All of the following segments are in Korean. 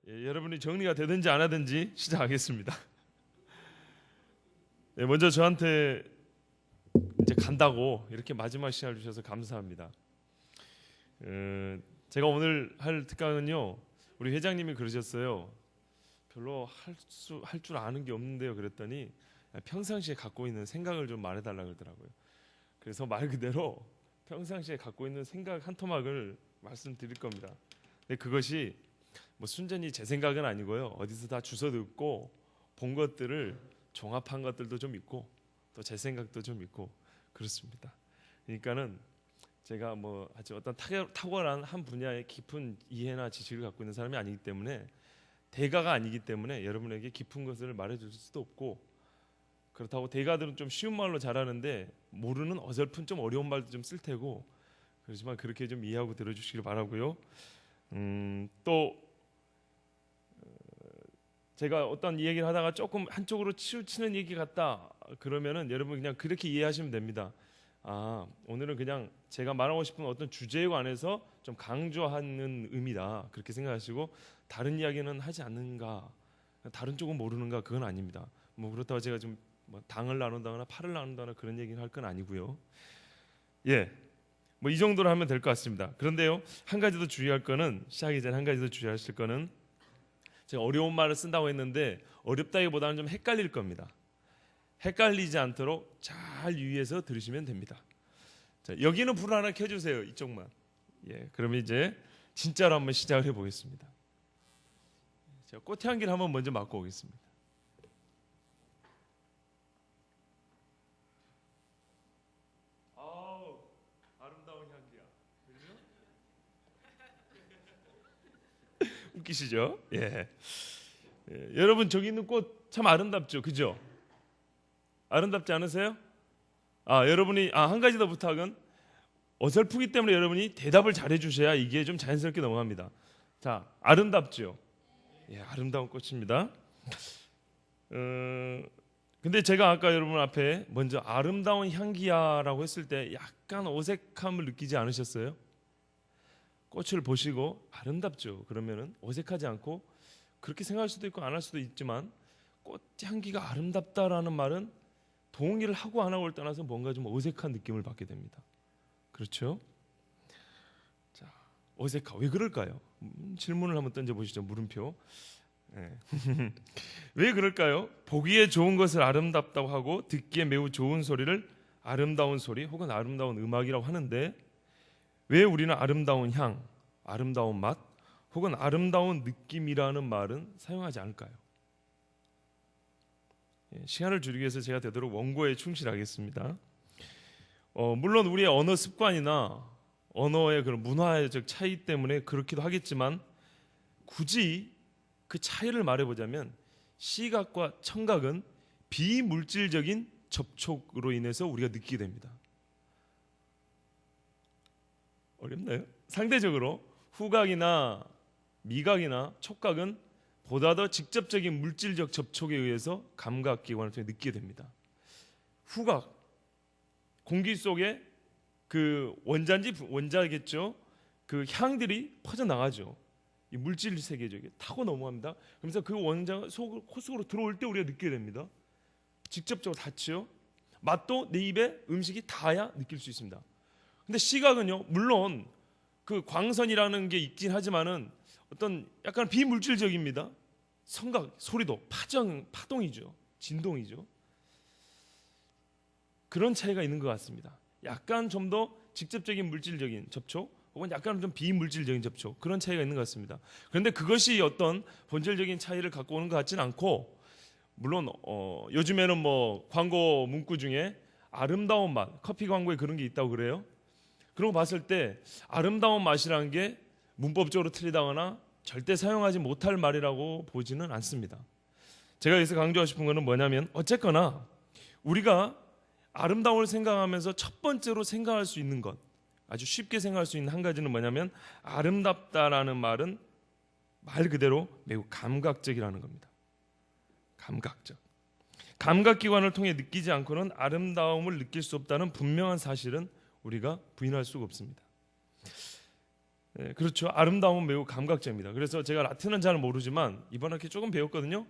여러분이 정리가 되든지 안 하든지 시작하겠습니다. 먼저 저한테 이제 간다고 이렇게 마지막 시간을 주셔서 감사합니다. 제가 오늘 할 특강은요, 우리 회장님이 그러셨어요. 별로 할 줄 아는 게 없는데요. 그랬더니 평상시에 갖고 있는 생각을 좀 말해달라 그러더라고요. 그래서 말 그대로 평상시에 갖고 있는 생각 한 토막을 말씀드릴 겁니다. 근데 그것이 뭐 순전히 제 생각은 아니고요. 어디서 다 주워 듣고 본 것들을 종합한 것들도 좀 있고 또 제 생각도 좀 있고 그렇습니다. 그러니까는 제가 뭐 아주 어떤 탁월한 한 분야의 깊은 이해나 지식을 갖고 있는 사람이 아니기 때문에, 대가가 아니기 때문에 여러분에게 깊은 것을 말해줄 수도 없고, 그렇다고 대가들은 좀 쉬운 말로 잘하는데 모르는 어설픈 좀 어려운 말도 좀 쓸 테고, 그렇지만 그렇게 좀 이해하고 들어주시길 바라고요. 또 제가 어떤 얘기를 하다가 조금 한쪽으로 치우치는 얘기 같다 그러면은 여러분 그냥 그렇게 이해하시면 됩니다. 오늘은 그냥 제가 말하고 싶은 어떤 주제에 관해서 좀 강조하는 의미다 그렇게 생각하시고, 다른 이야기는 하지 않는가, 다른 쪽은 모르는가, 그건 아닙니다. 뭐 그렇다고 제가 좀 뭐 당을 나눈다거나 팔을 나눈다거나 그런 얘기를 할 건 아니고요. 뭐 이 정도로 하면 될 것 같습니다. 그런데요, 한 가지 더 주의할 거는, 시작하기 전에 한 가지 더 주의하실 거는, 제가 어려운 말을 쓴다고 했는데 어렵다기보다는 좀 헷갈릴 겁니다. 헷갈리지 않도록 잘 유의해서 들으시면 됩니다. 자, 여기는 불 하나 켜주세요. 이쪽만. 그러면 이제 진짜로 한번 시작을 해보겠습니다. 제가 꽃향기를 한번 먼저 맡고 오겠습니다. 아우, 아름다운 향기야. 그죠? 웃기시죠? 여러분, 저기 있는 꽃 참 아름답죠, 그죠? 아름답지 않으세요? 여러분이 한 가지 더 부탁은, 어설프기 때문에 여러분이 대답을 잘해 주셔야 이게 좀 자연스럽게 넘어갑니다. 자, 아름답죠? 아름다운 꽃입니다. 근데 제가 아까 여러분 앞에 먼저 아름다운 향기야라고 했을 때 약간 어색함을 느끼지 않으셨어요? 꽃을 보시고 아름답죠? 그러면은 어색하지 않고, 그렇게 생각할 수도 있고 안 할 수도 있지만, 꽃 향기가 아름답다라는 말은 동의를 하고 안 하고를 떠나서 뭔가 좀 어색한 느낌을 받게 됩니다. 그렇죠? 자, 왜 그럴까요? 질문을 한번 던져보시죠. 물음표. 왜 그럴까요? 보기에 좋은 것을 아름답다고 하고 듣기에 매우 좋은 소리를 아름다운 소리 혹은 아름다운 음악이라고 하는데, 왜 우리는 아름다운 향, 아름다운 맛 혹은 아름다운 느낌이라는 말은 사용하지 않을까요? 시간을 줄이기 위해서 제가 되도록 원고에 충실하겠습니다. 물론 우리의 언어 습관이나 언어의 그런 문화적 차이 때문에 그렇기도 하겠지만, 굳이 그 차이를 말해보자면 시각과 청각은 비물질적인 접촉으로 인해서 우리가 느끼게 됩니다. 어렵나요? 상대적으로 후각이나 미각이나 촉각은 보다 더 직접적인 물질적 접촉에 의해서 감각기관을 통해 느끼게 됩니다. 후각, 공기 속에 그 원자겠죠. 그 향들이 퍼져나가죠. 이 물질 세계죠. 타고 넘어갑니다. 그러면서 그 원자가 코 속으로 들어올 때 우리가 느끼게 됩니다. 직접적으로 닿죠. 맛도 내 입에 음식이 닿아야 느낄 수 있습니다. 근데 시각은요, 물론 그 광선이라는 게 있긴 하지만은 어떤 약간 비물질적입니다. 성각, 소리도 파동이죠. 진동이죠. 그런 차이가 있는 것 같습니다. 약간 좀 더 직접적인 물질적인 접촉 혹은 약간 좀 비물질적인 접촉, 그런 차이가 있는 것 같습니다. 그런데 그것이 어떤 본질적인 차이를 갖고 오는 것 같지는 않고, 물론 요즘에는 뭐 광고 문구 중에 아름다운 맛, 커피 광고에 그런 게 있다고 그래요. 그런 거 봤을 때 아름다운 맛이라는 게 문법적으로 틀리다거나 절대 사용하지 못할 말이라고 보지는 않습니다. 제가 여기서 강조하고 싶은 것은 뭐냐면, 어쨌거나 우리가 아름다움을 생각하면서 첫 번째로 생각할 수 있는 것, 아주 쉽게 생각할 수 있는 한 가지는 뭐냐면, 아름답다라는 말은 말 그대로 매우 감각적이라는 겁니다. 감각적. 감각기관을 통해 느끼지 않고는 아름다움을 느낄 수 없다는 분명한 사실은 우리가 부인할 수가 없습니다. 그렇죠. 아름다움은 매우 감각적입니다. 그래서 제가 라틴은 잘 모르지만 이번 학기 조금 배웠거든요.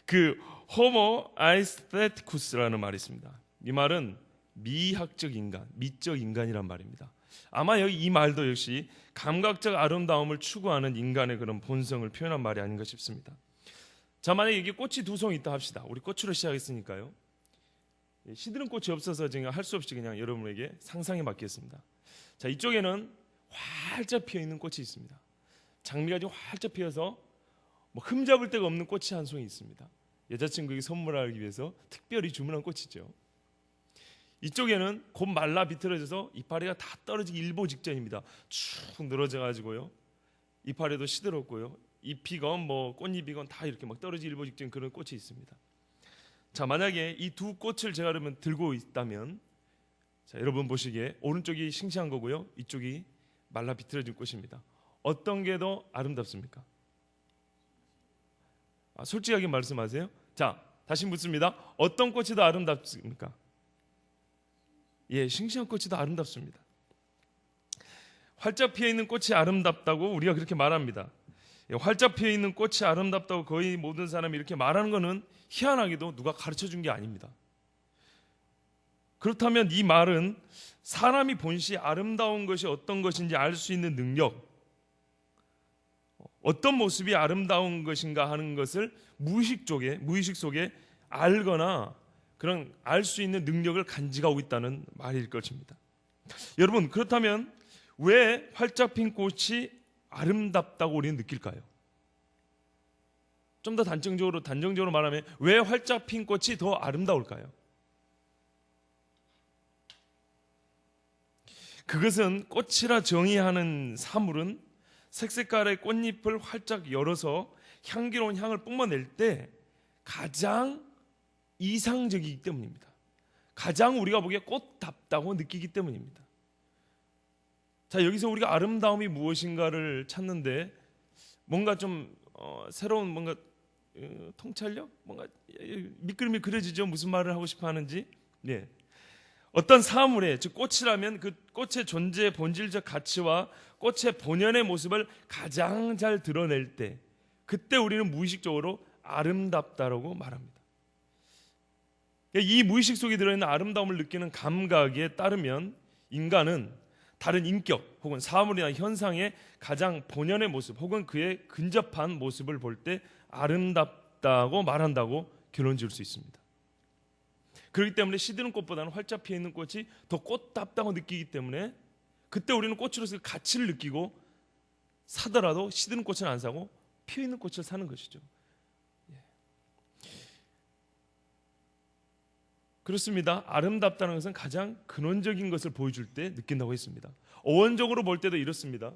그 호모 아이스테티쿠스라는 말이 있습니다. 이 말은 미학적 인간, 미적 인간이란 말입니다. 아마 여기 이 말도 역시 감각적 아름다움을 추구하는 인간의 그런 본성을 표현한 말이 아닌가 싶습니다. 자, 만약에 여기 꽃이 두 송 있다 합시다. 우리 꽃으로 시작했으니까요. 시드는 꽃이 없어서 제가 할 수 없이 그냥 여러분에게 상상에 맡겼습니다. 자, 이쪽에는 활짝 피어 있는 꽃이 있습니다. 장미가 좀 활짝 피어서 뭐 흠잡을 데가 없는 꽃이 한 송이 있습니다. 여자친구에게 선물하기 위해서 특별히 주문한 꽃이죠. 이쪽에는 곧 말라 비틀어져서 이파리가 다 떨어지기 일보 직전입니다. 축 늘어져 가지고요. 이파리도 시들었고요. 잎이건 뭐 꽃잎이건 다 이렇게 막 떨어지기 일보 직전 그런 꽃이 있습니다. 자, 만약에 이 두 꽃을 제가 그러면 들고 있다면, 자, 여러분 보시기에 오른쪽이 싱싱한 거고요. 이쪽이 말라 비틀어진 꽃입니다. 어떤 게 더 아름답습니까? 솔직하게 말씀하세요. 자, 다시 묻습니다. 어떤 꽃이 더 아름답습니까? 예, 싱싱한 꽃이 더 아름답습니다. 활짝 피어 있는 꽃이 아름답다고 우리가 그렇게 말합니다. 예, 활짝 피어 있는 꽃이 아름답다고 거의 모든 사람이 이렇게 말하는 것은 희한하게도 누가 가르쳐 준 게 아닙니다. 그렇다면 이 말은 사람이 본시 아름다운 것이 어떤 것인지 알 수 있는 능력, 어떤 모습이 아름다운 것인가 하는 것을 무의식 속에 알거나 그런 알 수 있는 능력을 간직하고 있다는 말일 것입니다. 여러분, 그렇다면 왜 활짝 핀 꽃이 아름답다고 우리는 느낄까요? 좀 더 단정적으로 말하면 왜 활짝 핀 꽃이 더 아름다울까요? 그것은 꽃이라 정의하는 사물은 색색깔의 꽃잎을 활짝 열어서 향기로운 향을 뿜어낼 때 가장 이상적이기 때문입니다. 가장 우리가 보기에 꽃답다고 느끼기 때문입니다. 자, 여기서 우리가 아름다움이 무엇인가를 찾는데 뭔가 좀 새로운 뭔가 통찰력? 뭔가 밑그림이 그려지죠. 무슨 말을 하고 싶어 하는지. 예. 어떤 사물에, 즉 꽃이라면 그 꽃의 존재의 본질적 가치와 꽃의 본연의 모습을 가장 잘 드러낼 때, 그때 우리는 무의식적으로 아름답다라고 말합니다. 이 무의식 속에 들어있는 아름다움을 느끼는 감각에 따르면 인간은 다른 인격 혹은 사물이나 현상의 가장 본연의 모습 혹은 그에 근접한 모습을 볼 때 아름답다고 말한다고 결론 지을 수 있습니다. 그렇기 때문에 시드는 꽃보다는 활짝 피어 있는 꽃이 더 꽃답다고 느끼기 때문에 그때 우리는 꽃으로서 가치를 느끼고 사더라도 시드는 꽃은 안 사고 피어 있는 꽃을 사는 것이죠. 그렇습니다. 아름답다는 것은 가장 근원적인 것을 보여줄 때 느낀다고 했습니다. 어원적으로 볼 때도 이렇습니다.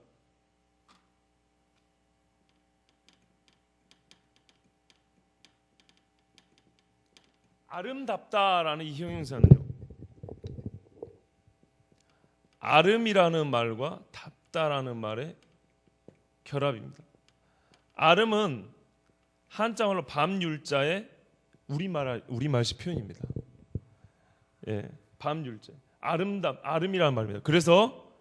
아름답다라는 이 형용사는요, 아름이라는 말과 답다라는 말의 결합입니다. 아름은 한자어로 밤율자의 우리말식 표현입니다. 예, 밤율자, 아름이라는 말입니다. 그래서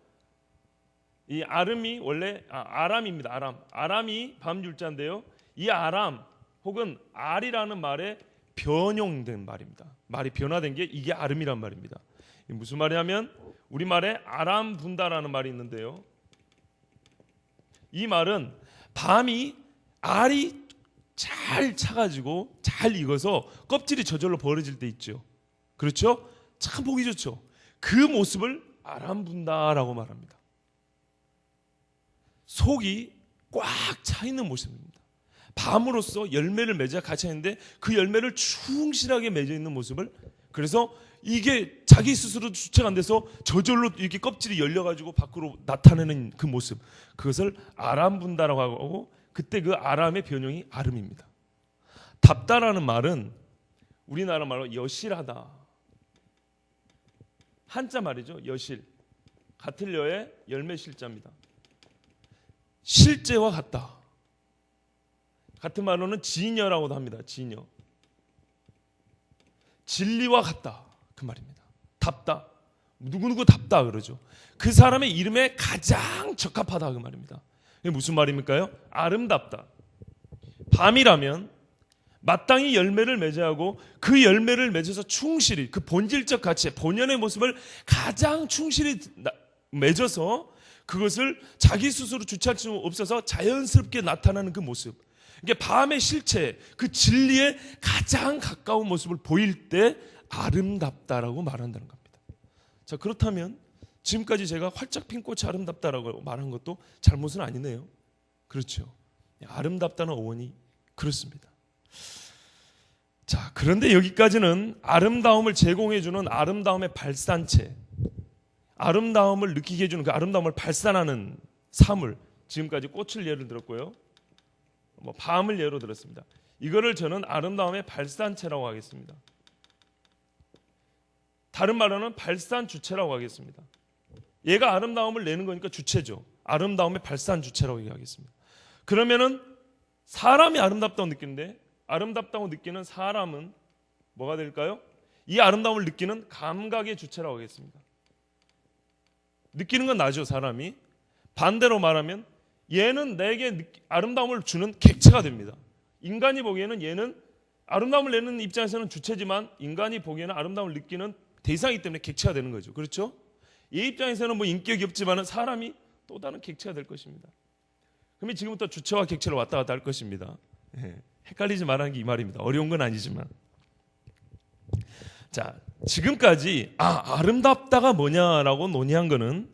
이 아름이 원래 아람입니다. 아람이 밤율자인데요. 이 아람 혹은 알이라는 말에 변용된 말입니다. 말이 변화된 게 이게 아름이란 말입니다. 무슨 말이냐면 우리말에 아람 분다라는 말이 있는데요. 이 말은 밤이 알이 잘 차가지고 잘 익어서 껍질이 저절로 벌어질 때 있죠. 그렇죠? 참 보기 좋죠. 그 모습을 아람 분다라고 말합니다. 속이 꽉 차 있는 모습입니다. 밤으로써 열매를 맺어 같이 있는데 그 열매를 충실하게 맺어 있는 모습을, 그래서 이게 자기 스스로 주체가 안 돼서 저절로 이렇게 껍질이 열려가지고 밖으로 나타내는 그 모습, 그것을 아람 분다라고 하고, 그때 그 아람의 변형이 아름입니다. 답다라는 말은 우리나라 말로 여실하다, 한자 말이죠. 여실, 같을 여의 열매 실자입니다. 실제와 같다. 같은 말로는 진여라고도 합니다. 진여, 진리와 같다 그 말입니다. 답다, 누구누구답다 그러죠. 그 사람의 이름에 가장 적합하다 그 말입니다. 이게 무슨 말입니까요? 아름답다. 밤이라면 마땅히 열매를 맺어야 하고 그 열매를 맺어서 충실히 그 본질적 가치, 본연의 모습을 가장 충실히 맺어서 그것을 자기 스스로 주체할 수 없어서 자연스럽게 나타나는 그 모습. 이게 밤의 실체, 그 진리에 가장 가까운 모습을 보일 때 아름답다라고 말한다는 겁니다. 자, 그렇다면 지금까지 제가 활짝 핀 꽃이 아름답다라고 말한 것도 잘못은 아니네요. 그렇죠. 아름답다는 어원이 그렇습니다. 자, 그런데 여기까지는 아름다움을 제공해주는 아름다움의 발산체, 아름다움을 느끼게 해주는 그 아름다움을 발산하는 사물, 지금까지 꽃을 예를 들었고요. 밤을 예로 들었습니다. 이거를 저는 아름다움의 발산체라고 하겠습니다. 다른 말로는 발산 주체라고 하겠습니다. 얘가 아름다움을 내는 거니까 주체죠. 아름다움의 발산 주체라고 얘기하겠습니다. 그러면은 사람이 아름답다고 느끼는데 아름답다고 느끼는 사람은 뭐가 될까요? 이 아름다움을 느끼는 감각의 주체라고 하겠습니다. 느끼는 건 나죠, 사람이. 반대로 말하면 얘는 내게 아름다움을 주는 객체가 됩니다. 인간이 보기에는 얘는 아름다움을 내는 입장에서는 주체지만 인간이 보기에는 아름다움을 느끼는 대상이기 때문에 객체가 되는 거죠. 그렇죠? 얘 입장에서는 뭐 인격이 없지만 사람이 또 다른 객체가 될 것입니다. 그러면 지금부터 주체와 객체를 왔다 갔다 할 것입니다. 헷갈리지 말라는 게 이 말입니다. 어려운 건 아니지만. 자, 지금까지 아름답다가 뭐냐라고 논의한 거는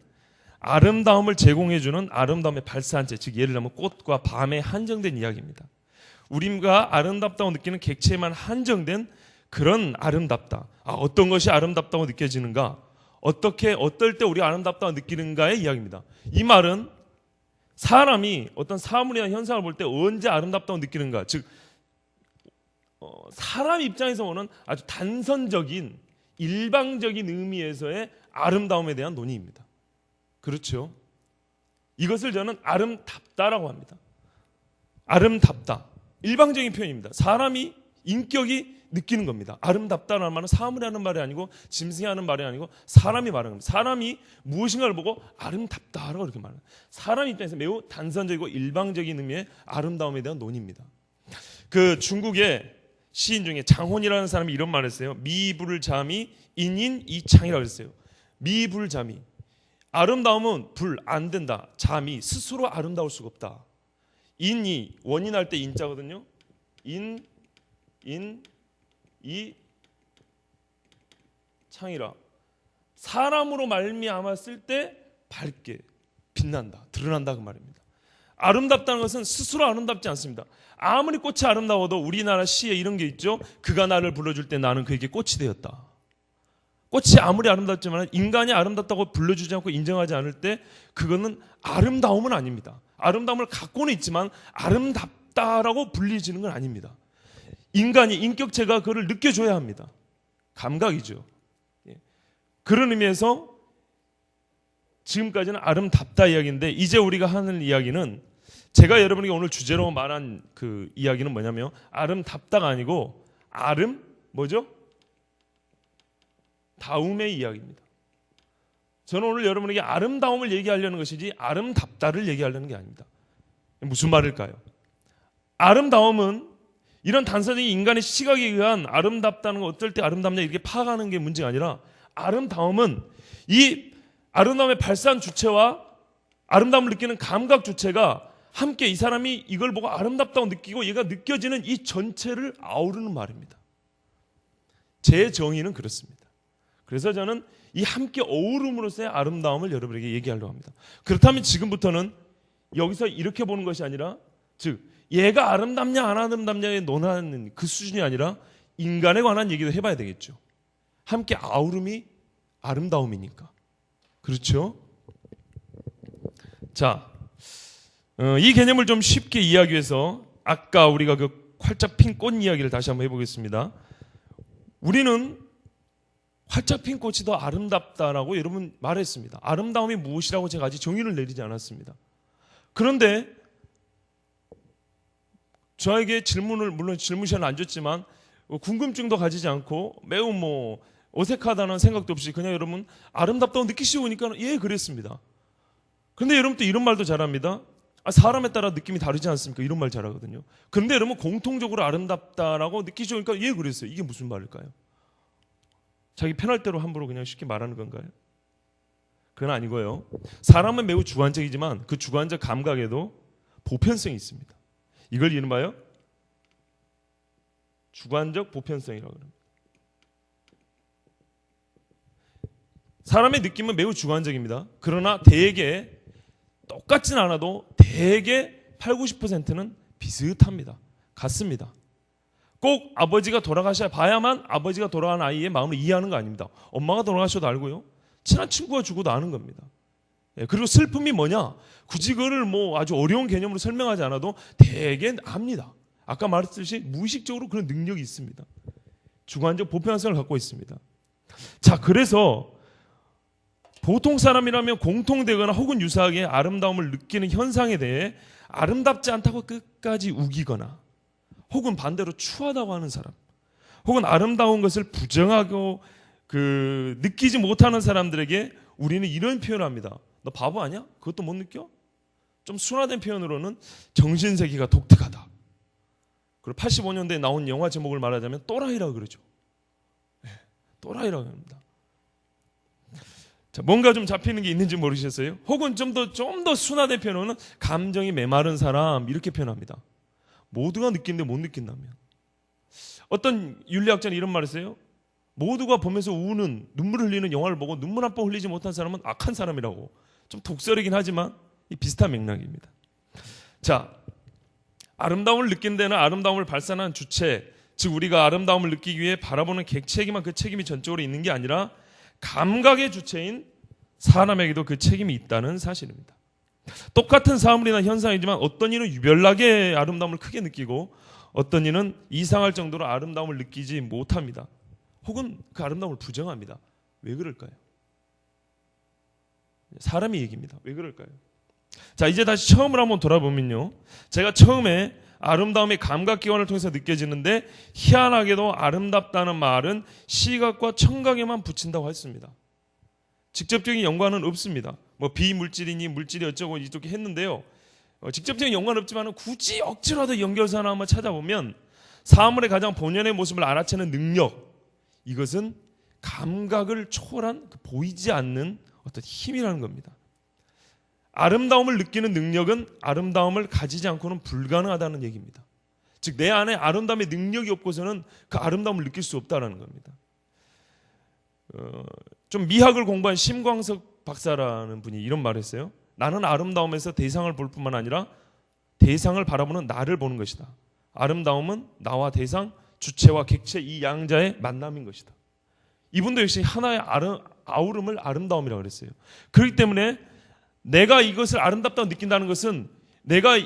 아름다움을 제공해주는 아름다움의 발산체, 즉 예를 들면 꽃과 밤에 한정된 이야기입니다. 우리가 아름답다고 느끼는 객체에만 한정된 그런 아름답다. 어떤 것이 아름답다고 느껴지는가? 어떨 때 우리가 아름답다고 느끼는가의 이야기입니다. 이 말은 사람이 어떤 사물이나 현상을 볼 때 언제 아름답다고 느끼는가? 즉 사람 입장에서 보는 아주 단선적인 일방적인 의미에서의 아름다움에 대한 논의입니다. 그렇죠? 이것을 저는 아름답다라고 합니다. 아름답다. 일방적인 표현입니다. 사람이 인격이 느끼는 겁니다. 아름답다라는 말은 사물이 하는 말이 아니고 짐승이 하는 말이 아니고 사람이 말하는 겁니다. 사람이 무엇인가를 보고 아름답다라고 이렇게 말합니다. 사람 입장에서 매우 단선적이고 일방적인 의미의 아름다움에 대한 논의입니다. 그 중국의 시인 중에 장혼이라는 사람이 이런 말을 했어요. 미불잠이 인인이창이라고 했어요. 미불잠이. 아름다움은 불 안 된다. 잠이 스스로 아름다울 수가 없다. 인이 원인할 때 인자거든요. 이 창이라 사람으로 말미암았을 때 밝게 빛난다, 드러난다 그 말입니다. 아름답다는 것은 스스로 아름답지 않습니다. 아무리 꽃이 아름다워도 우리나라 시에 이런 게 있죠. 그가 나를 불러줄 때 나는 그에게 꽃이 되었다. 꽃이 아무리 아름답지만 인간이 아름답다고 불러주지 않고 인정하지 않을 때 그거는 아름다움은 아닙니다. 아름다움을 갖고는 있지만 아름답다라고 불리지는 건 아닙니다. 인간이 인격체가 그걸 느껴줘야 합니다. 감각이죠. 그런 의미에서 지금까지는 아름답다 이야기인데 이제 우리가 하는 이야기는 제가 여러분에게 오늘 주제로 말한 그 이야기는 뭐냐면 아름답다가 아니고 뭐죠? 다움의 이야기입니다. 저는 오늘 여러분에게 아름다움을 얘기하려는 것이지 아름답다를 얘기하려는 게 아닙니다. 무슨 말일까요? 아름다움은 이런 단순히 인간의 시각에 의한 아름답다는 거 어떨 때 아름답냐 이렇게 파악하는 게 문제가 아니라 아름다움은 이 아름다움의 발산 주체와 아름다움을 느끼는 감각 주체가 함께 이 사람이 이걸 보고 아름답다고 느끼고 얘가 느껴지는 이 전체를 아우르는 말입니다. 제 정의는 그렇습니다. 그래서 저는 이 함께 어우름으로서의 아름다움을 여러분에게 얘기하려고 합니다. 그렇다면 지금부터는 여기서 이렇게 보는 것이 아니라 즉 얘가 아름답냐 안 아름답냐에 논하는 그 수준이 아니라 인간에 관한 얘기도 해봐야 되겠죠. 함께 아우름이 아름다움이니까. 그렇죠? 자, 이 개념을 좀 쉽게 이해하기 위해서 아까 우리가 그 활짝 핀 꽃 이야기를 다시 한번 해보겠습니다. 우리는 활짝 핀 꽃이 더 아름답다라고 여러분 말했습니다. 아름다움이 무엇이라고 제가 아직 정의를 내리지 않았습니다. 그런데 저에게 질문을 물론 질문 시간을 안 줬지만 궁금증도 가지지 않고 매우 어색하다는 생각도 없이 그냥 여러분 아름답다고 느끼시고 오니까 예 그랬습니다. 그런데 여러분 또 이런 말도 잘합니다. 사람에 따라 느낌이 다르지 않습니까? 이런 말 잘하거든요. 그런데 여러분 공통적으로 아름답다라고 느끼시고 오니까 예 그랬어요. 이게 무슨 말일까요? 자기 편할 대로 함부로 그냥 쉽게 말하는 건가요? 그건 아니고요. 사람은 매우 주관적이지만 그 주관적 감각에도 보편성이 있습니다. 이걸 이른바요 주관적 보편성이라고 합니다. 사람의 느낌은 매우 주관적입니다. 그러나 대개 똑같진 않아도 대개 80, 90%는 비슷합니다. 같습니다. 꼭 아버지가 돌아가셔야 봐야만 아버지가 돌아간 아이의 마음을 이해하는 거 아닙니다. 엄마가 돌아가셔도 알고요. 친한 친구가 죽어도 아는 겁니다. 그리고 슬픔이 뭐냐? 굳이 그거를 뭐 아주 어려운 개념으로 설명하지 않아도 대개 압니다. 아까 말했듯이 무의식적으로 그런 능력이 있습니다. 주관적 보편성을 갖고 있습니다. 자, 그래서 보통 사람이라면 공통되거나 혹은 유사하게 아름다움을 느끼는 현상에 대해 아름답지 않다고 끝까지 우기거나 혹은 반대로 추하다고 하는 사람 혹은 아름다운 것을 부정하고 느끼지 못하는 사람들에게 우리는 이런 표현을 합니다. 너 바보 아니야? 그것도 못 느껴? 좀 순화된 표현으로는 정신세계가 독특하다. 그리고 85년대에 나온 영화 제목을 말하자면 또라이라고 그러죠. 네, 또라이라고 합니다. 자, 뭔가 좀 잡히는 게 있는지 모르셨어요? 혹은 좀 더 순화된 표현으로는 감정이 메마른 사람 이렇게 표현합니다. 모두가 느끼는데 못 느낀다면. 어떤 윤리학자는 이런 말을 했어요. 모두가 보면서 우는 눈물을 흘리는 영화를 보고 눈물 한 번 흘리지 못한 사람은 악한 사람이라고. 좀 독설이긴 하지만 비슷한 맥락입니다. 자, 아름다움을 느끼는 데는 아름다움을 발산하는 주체, 즉 우리가 아름다움을 느끼기 위해 바라보는 객체에게만 그 책임이 전적으로 있는 게 아니라 감각의 주체인 사람에게도 그 책임이 있다는 사실입니다. 똑같은 사물이나 현상이지만 어떤 이는 유별나게 아름다움을 크게 느끼고 어떤 이는 이상할 정도로 아름다움을 느끼지 못합니다. 혹은 그 아름다움을 부정합니다. 왜 그럴까요? 사람의 얘기입니다. 왜 그럴까요? 자, 이제 다시 처음으로 한번 돌아보면요. 제가 처음에 아름다움이 감각기관을 통해서 느껴지는데 희한하게도 아름답다는 말은 시각과 청각에만 붙인다고 했습니다. 직접적인 연관은 없습니다. 뭐 비물질이니 물질이 어쩌고 이렇게 했는데요. 직접적인 연관은 없지만 굳이 억지로라도 연결선을 한번 찾아보면 사물의 가장 본연의 모습을 알아채는 능력, 이것은 감각을 초월한 보이지 않는 어떤 힘이라는 겁니다. 아름다움을 느끼는 능력은 아름다움을 가지지 않고는 불가능하다는 얘기입니다. 즉 내 안에 아름다움의 능력이 없고서는 그 아름다움을 느낄 수 없다는 겁니다. 좀 미학을 공부한 심광석 박사라는 분이 이런 말을 했어요. 나는 아름다움에서 대상을 볼 뿐만 아니라 대상을 바라보는 나를 보는 것이다. 아름다움은 나와 대상, 주체와 객체 이 양자의 만남인 것이다. 이분도 역시 하나의 아우름을 아름다움이라고 그랬어요. 그렇기 때문에 내가 이것을 아름답다고 느낀다는 것은 내가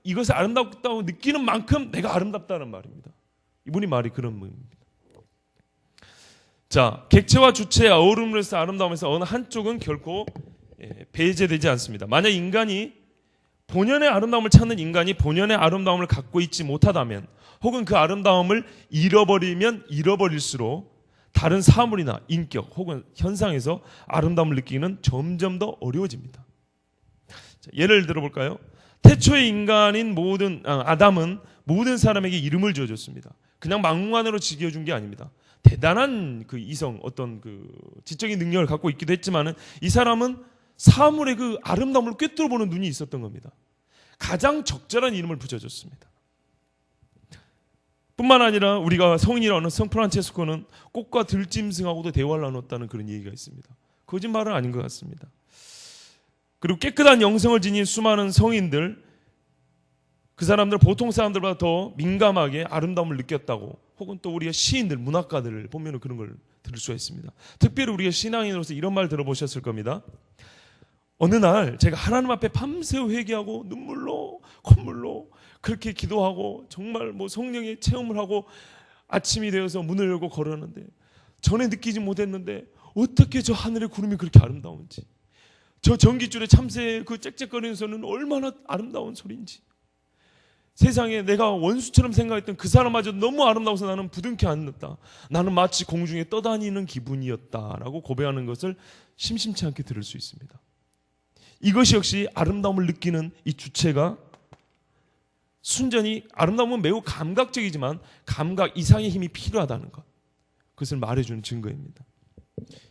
이것을 아름답다고 느끼는 만큼 내가 아름답다는 말입니다. 이분이 말이 그런 의미입니다. 자, 객체와 주체의 어우름으로서 아름다움에서 어느 한쪽은 결코 배제되지 않습니다. 만약 인간이 본연의 아름다움을 찾는 인간이 본연의 아름다움을 갖고 있지 못하다면 혹은 그 아름다움을 잃어버리면 잃어버릴수록 다른 사물이나 인격 혹은 현상에서 아름다움을 느끼기는 점점 더 어려워집니다. 자, 예를 들어볼까요? 태초의 인간인 아담은 모든 사람에게 이름을 지어줬습니다. 그냥 막무가내로 지어준 게 아닙니다. 대단한 그 이성, 어떤 그 지적인 능력을 갖고 있기도 했지만은 이 사람은 사물의 그 아름다움을 꿰뚫어보는 눈이 있었던 겁니다. 가장 적절한 이름을 붙여줬습니다. 뿐만 아니라 우리가 성인이라는 성 프란체스코는 꽃과 들짐승하고도 대화를 나눴다는 그런 얘기가 있습니다. 거짓말은 아닌 것 같습니다. 그리고 깨끗한 영성을 지닌 수많은 성인들, 그 사람들 보통 사람들보다 더 민감하게 아름다움을 느꼈다고, 혹은 또 우리가 시인들, 문학가들을 보면 그런 걸 들을 수가 있습니다. 특별히 우리가 신앙인으로서 이런 말 들어보셨을 겁니다. 어느 날 제가 하나님 앞에 밤새 회개하고 눈물로 콧물로 그렇게 기도하고 정말 뭐 성령의 체험을 하고 아침이 되어서 문을 열고 걸었는데 전에 느끼지 못했는데 어떻게 저 하늘의 구름이 그렇게 아름다운지, 저 전깃줄에 참새 그 짹짹거리는 소리는 얼마나 아름다운 소리인지, 세상에 내가 원수처럼 생각했던 그 사람마저 너무 아름다워서 나는 부둥켜 안았다. 나는 마치 공중에 떠다니는 기분이었다라고 고백하는 것을 심심치 않게 들을 수 있습니다. 이것이 역시 아름다움을 느끼는 이 주체가 순전히 아름다움은 매우 감각적이지만 감각 이상의 힘이 필요하다는 것, 그것을 말해주는 증거입니다.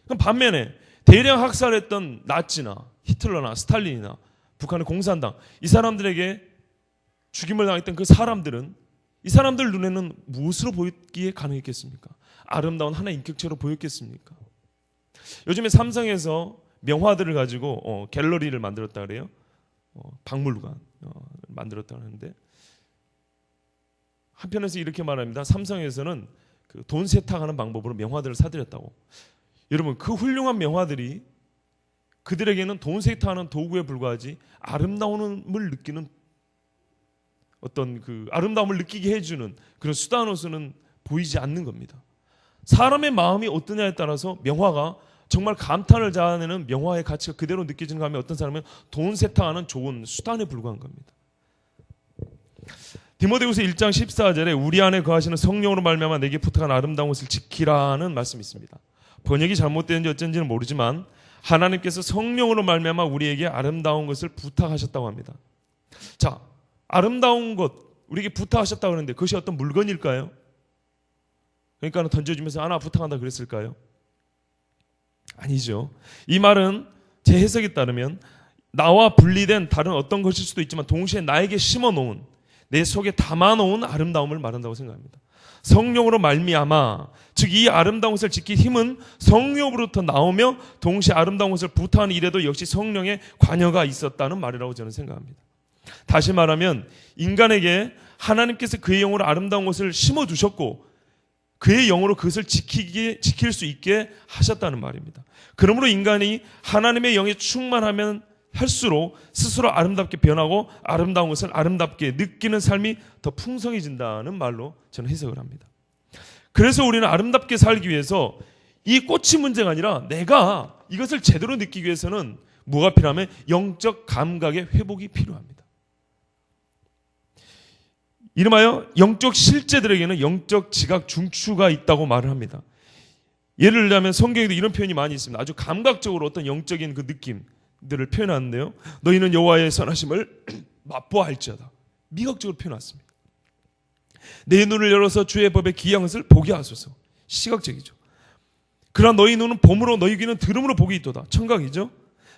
그럼 반면에 대량 학살했던 나치나 히틀러나 스탈린이나 북한의 공산당, 이 사람들에게 죽임을 당했던 그 사람들은 이 사람들 눈에는 무엇으로 보이기에 가능했겠습니까? 아름다운 하나의 인격체로 보였겠습니까? 요즘에 삼성에서 명화들을 가지고 갤러리를 만들었다 그래요. 박물관 만들었다 하는데, 한편에서 이렇게 말합니다. 삼성에서는 그 돈 세탁하는 방법으로 명화들을 사들였다고. 여러분, 그 훌륭한 명화들이 그들에게는 돈 세탁하는 도구에 불과하지 아름다움을 느끼는 어떤 그 아름다움을 느끼게 해주는 그런 수단으로서는 보이지 않는 겁니다. 사람의 마음이 어떠냐에 따라서 명화가 정말 감탄을 자아내는 명화의 가치가 그대로 느껴지는 가 하면, 어떤 사람은 돈 세탁하는 좋은 수단에 불과한 겁니다. 디모데후서 1장 14절에 우리 안에 거하시는 성령으로 말미암아 내게 부탁한 아름다운 것을 지키라는 말씀이 있습니다. 번역이 잘못되는지 어쩐지는 모르지만 하나님께서 성령으로 말미암아 우리에게 아름다운 것을 부탁하셨다고 합니다. 자, 아름다운 것 우리에게 부탁하셨다고 하는데 그것이 어떤 물건일까요? 그러니까 던져주면서 나 부탁한다 그랬을까요? 아니죠. 이 말은 제 해석에 따르면 나와 분리된 다른 어떤 것일 수도 있지만 동시에 나에게 심어놓은, 내 속에 담아놓은 아름다움을 말한다고 생각합니다. 성령으로 말미암아, 즉 이 아름다운 것을 지킬 힘은 성령으로부터 나오며 동시에 아름다운 것을 부탁하는 일에도 역시 성령의 관여가 있었다는 말이라고 저는 생각합니다. 다시 말하면 인간에게 하나님께서 그의 영으로 아름다운 것을 심어주셨고 그의 영으로 그것을 지킬 수 있게 하셨다는 말입니다. 그러므로 인간이 하나님의 영에 충만하면 할수록 스스로 아름답게 변하고 아름다운 것을 아름답게 느끼는 삶이 더 풍성해진다는 말로 저는 해석을 합니다. 그래서 우리는 아름답게 살기 위해서 이 꽃이 문제가 아니라 내가 이것을 제대로 느끼기 위해서는 뭐가 필요하면 영적 감각의 회복이 필요합니다. 이름하여 영적 실제들에게는 영적 지각 중추가 있다고 말을 합니다. 예를 들자면 성경에도 이런 표현이 많이 있습니다. 아주 감각적으로 어떤 영적인 그 느낌들을 표현하는데요. 너희는 여호와의 선하심을 맛보아할지어다. 미각적으로 표현했습니다. 내 눈을 열어서 주의 법의 기이한 것을 보게 하소서. 시각적이죠. 그러나 너희 눈은 봄으로 너희 귀는 들음으로 복이 있도다. 청각이죠.